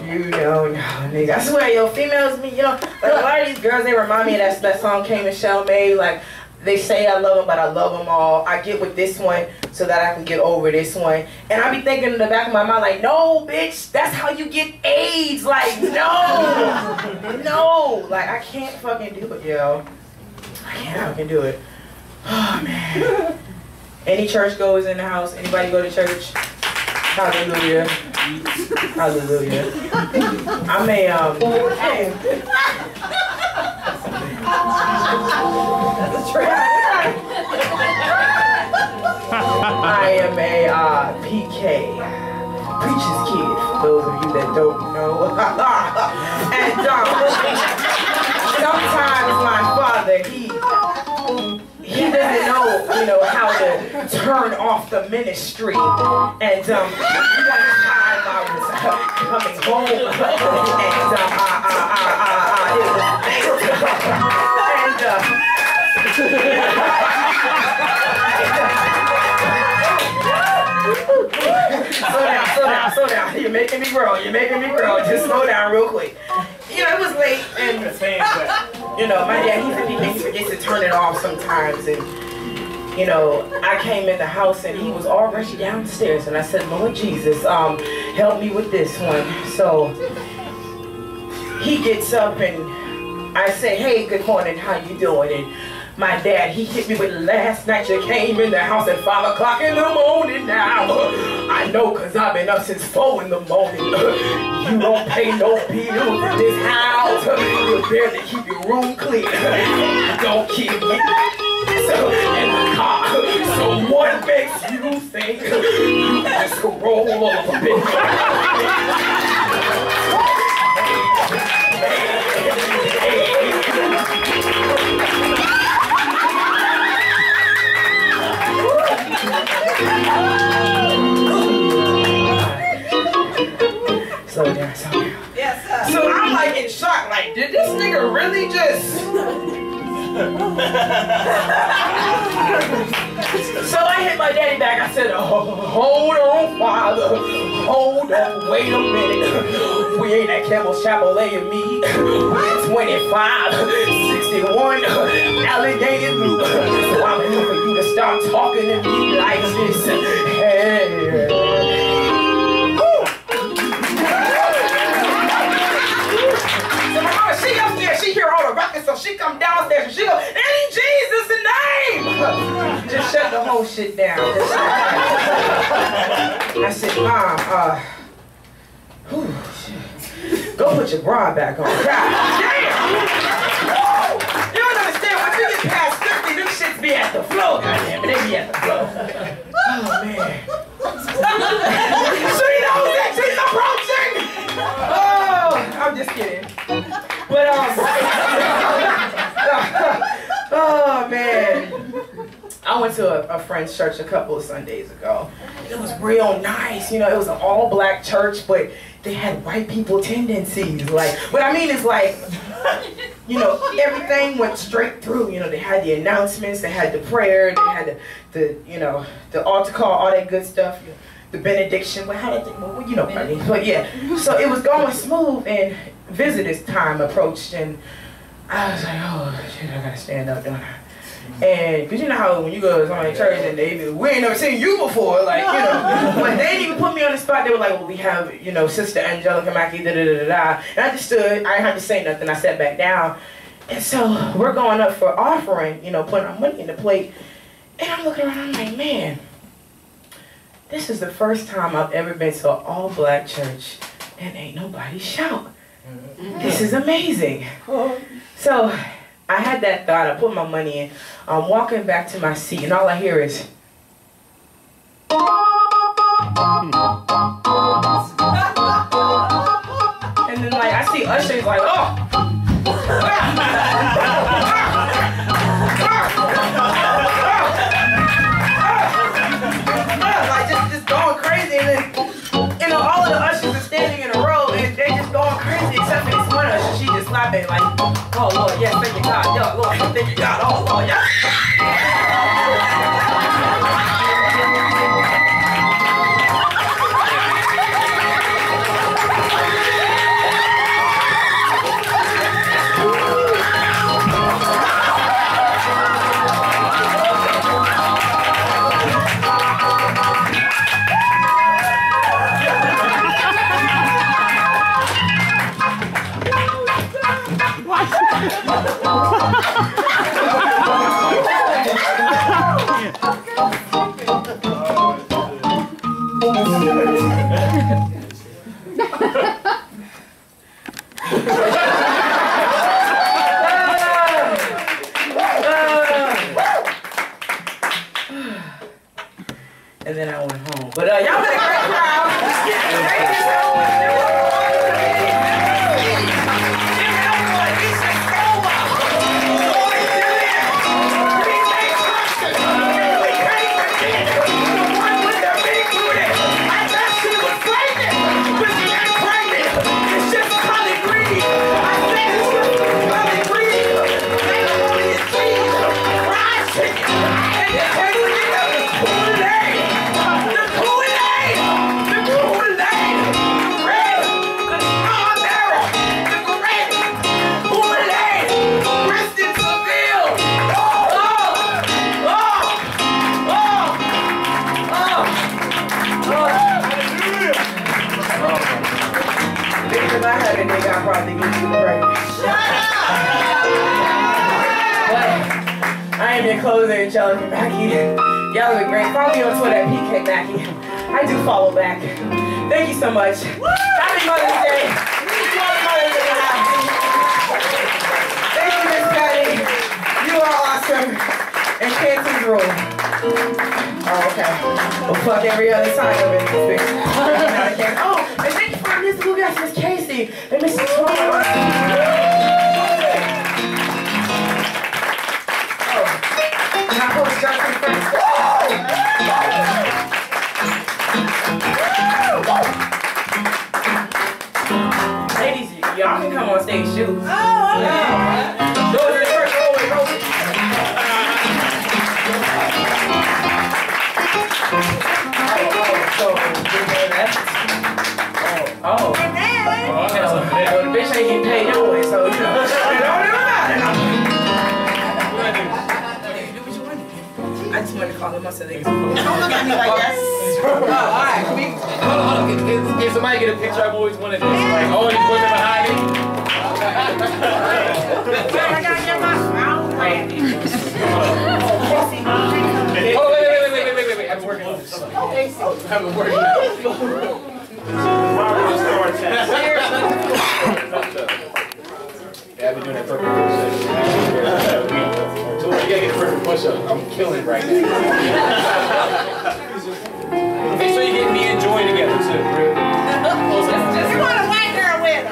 You don't know, nigga. I swear, yo, females, you know, like a lot of these girls, they remind me of that song K Michelle made, like, they say I love them, but I love them all. I get with this one so that I can get over this one. And I be thinking in the back of my mind, like, no, bitch, that's how you get AIDS. Like, no. No. Like, I can't fucking do it, yo. I can't fucking do it. Oh, man. Any church goers in the house? Anybody go to church? Hallelujah. Hallelujah. I may, I am a PK, preacher's kid, for those of you that don't know. And sometimes my father, he doesn't know, you know, how to turn off the ministry. And one time I was coming home, slow down. You're making me grow. Just slow down real quick. You know, it was late, and you know, my dad, he forgets to turn it off sometimes, and you know, I came in the house and he was already downstairs, and I said, Lord Jesus, help me with this one. So he gets up and I say, hey, good morning, how you doing? And my dad, he hit me with last night you came in the house at 5 o'clock in the morning now. I know cause I've been up since 4 in the morning. You don't pay no bills in this house. You barely keep your room clean. You don't keep me in the car. So what makes you think you just roll over, bitch? Slow down. Yes, sir. So I'm like in shock, like, did this nigga really just... So I hit my daddy back. I said, oh, hold on, father. Hold on, wait a minute. We ain't at Campbell's Chapelay and me. 25, 61, alligator blue. So I'm here for you to start talking to me like this. Hey. She upstairs, she hear all the ruckus, so she come downstairs and she go, in Jesus' name! Just shut the whole shit down. I said, Mom, go put your bra back on. God damn! You don't understand, once you get past 50, them shits be at the floor, goddamn, they be at the floor. Oh, man. She knows that she's approaching! Oh, I'm just kidding. But oh man, I went to a friend's church a couple of Sundays ago. It was real nice, you know. It was an all-black church, but they had white people tendencies. Like, what I mean is like, you know, everything went straight through. You know, they had the announcements, they had the prayer, they had the you know, the altar call, all that good stuff. The benediction, but how did they, well, you know what I mean. But yeah, so it was going smooth, and visitors time approached, and I was like, oh shit, I gotta stand up, don't I? And cause you know how when you go to somebody's church and they be, we ain't never seen you before, like, you know. But they didn't even put me on the spot. They were like, well, we have, you know, Sister Angelica Mackey, da da da da da. And I just stood, I didn't have to say nothing. I sat back down, and so we're going up for offering, you know, putting our money in the plate, and I'm looking around, I'm like, man. This is the first time I've ever been to an all-black church and ain't nobody shout. This is amazing. So I had that thought. I put my money in. I'm walking back to my seat, and all I hear is... And then, like, I see ushers like, oh! Just going crazy, and then, you know, all of the ushers are standing in a row, and they're just going crazy, except for this one usher. She just slapping like, oh Lord, yes, thank you God, yo, Lord, thank you God, oh Lord, yeah. And then I went home. But y'all been a great crowd. Thank you so much. I am your closer, Angelica Mackie. Y'all are great. Follow me on Twitter at PK Mackie. I do follow back. Thank you so much. Happy Mother's Day. Thank you, Miss Patty. You are awesome. And Canton's rule. Oh, okay. Well, fuck every other time I'm in this thing. Oh, and thank you for our musical guest, Miss Casey and Mrs. Swan. Jounte Ferguson. juice. Oh, okay. Those are the first always roasted. Oh. And then, The bitch ain't getting paid anyway, so you know. Don't worry about it. I just wanted to call him. I said they don't look at me like that. Alright, Hold on. Can somebody get a picture? I've always wanted this. Like, all these women behind me. I gotta get my mouth ready. Oh, wait. I'm working on this. I'm working on this. Yeah, I've been doing that perfect push-up. You gotta get a perfect push-up. I'm killing right now. Make sure you get me and Joy together too. You want a white girl with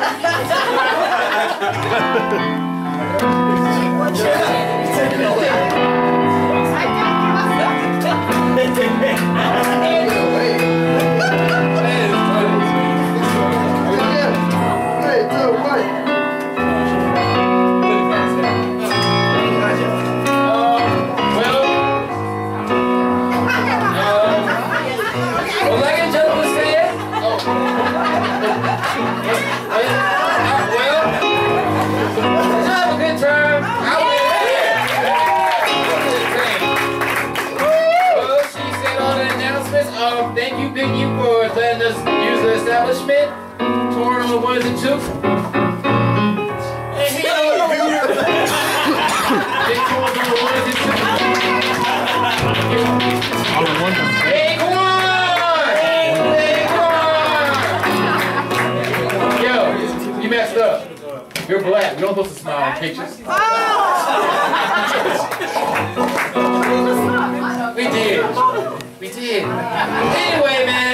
like Angelica said, have a good time. Well, she said on the announcements, thank you, Big U, for letting us use the establishment. Touring on the ones and twos. Hey, come on! Yo, you messed up. You're black. We don't supposed to smile on pictures. We did. Anyway, man.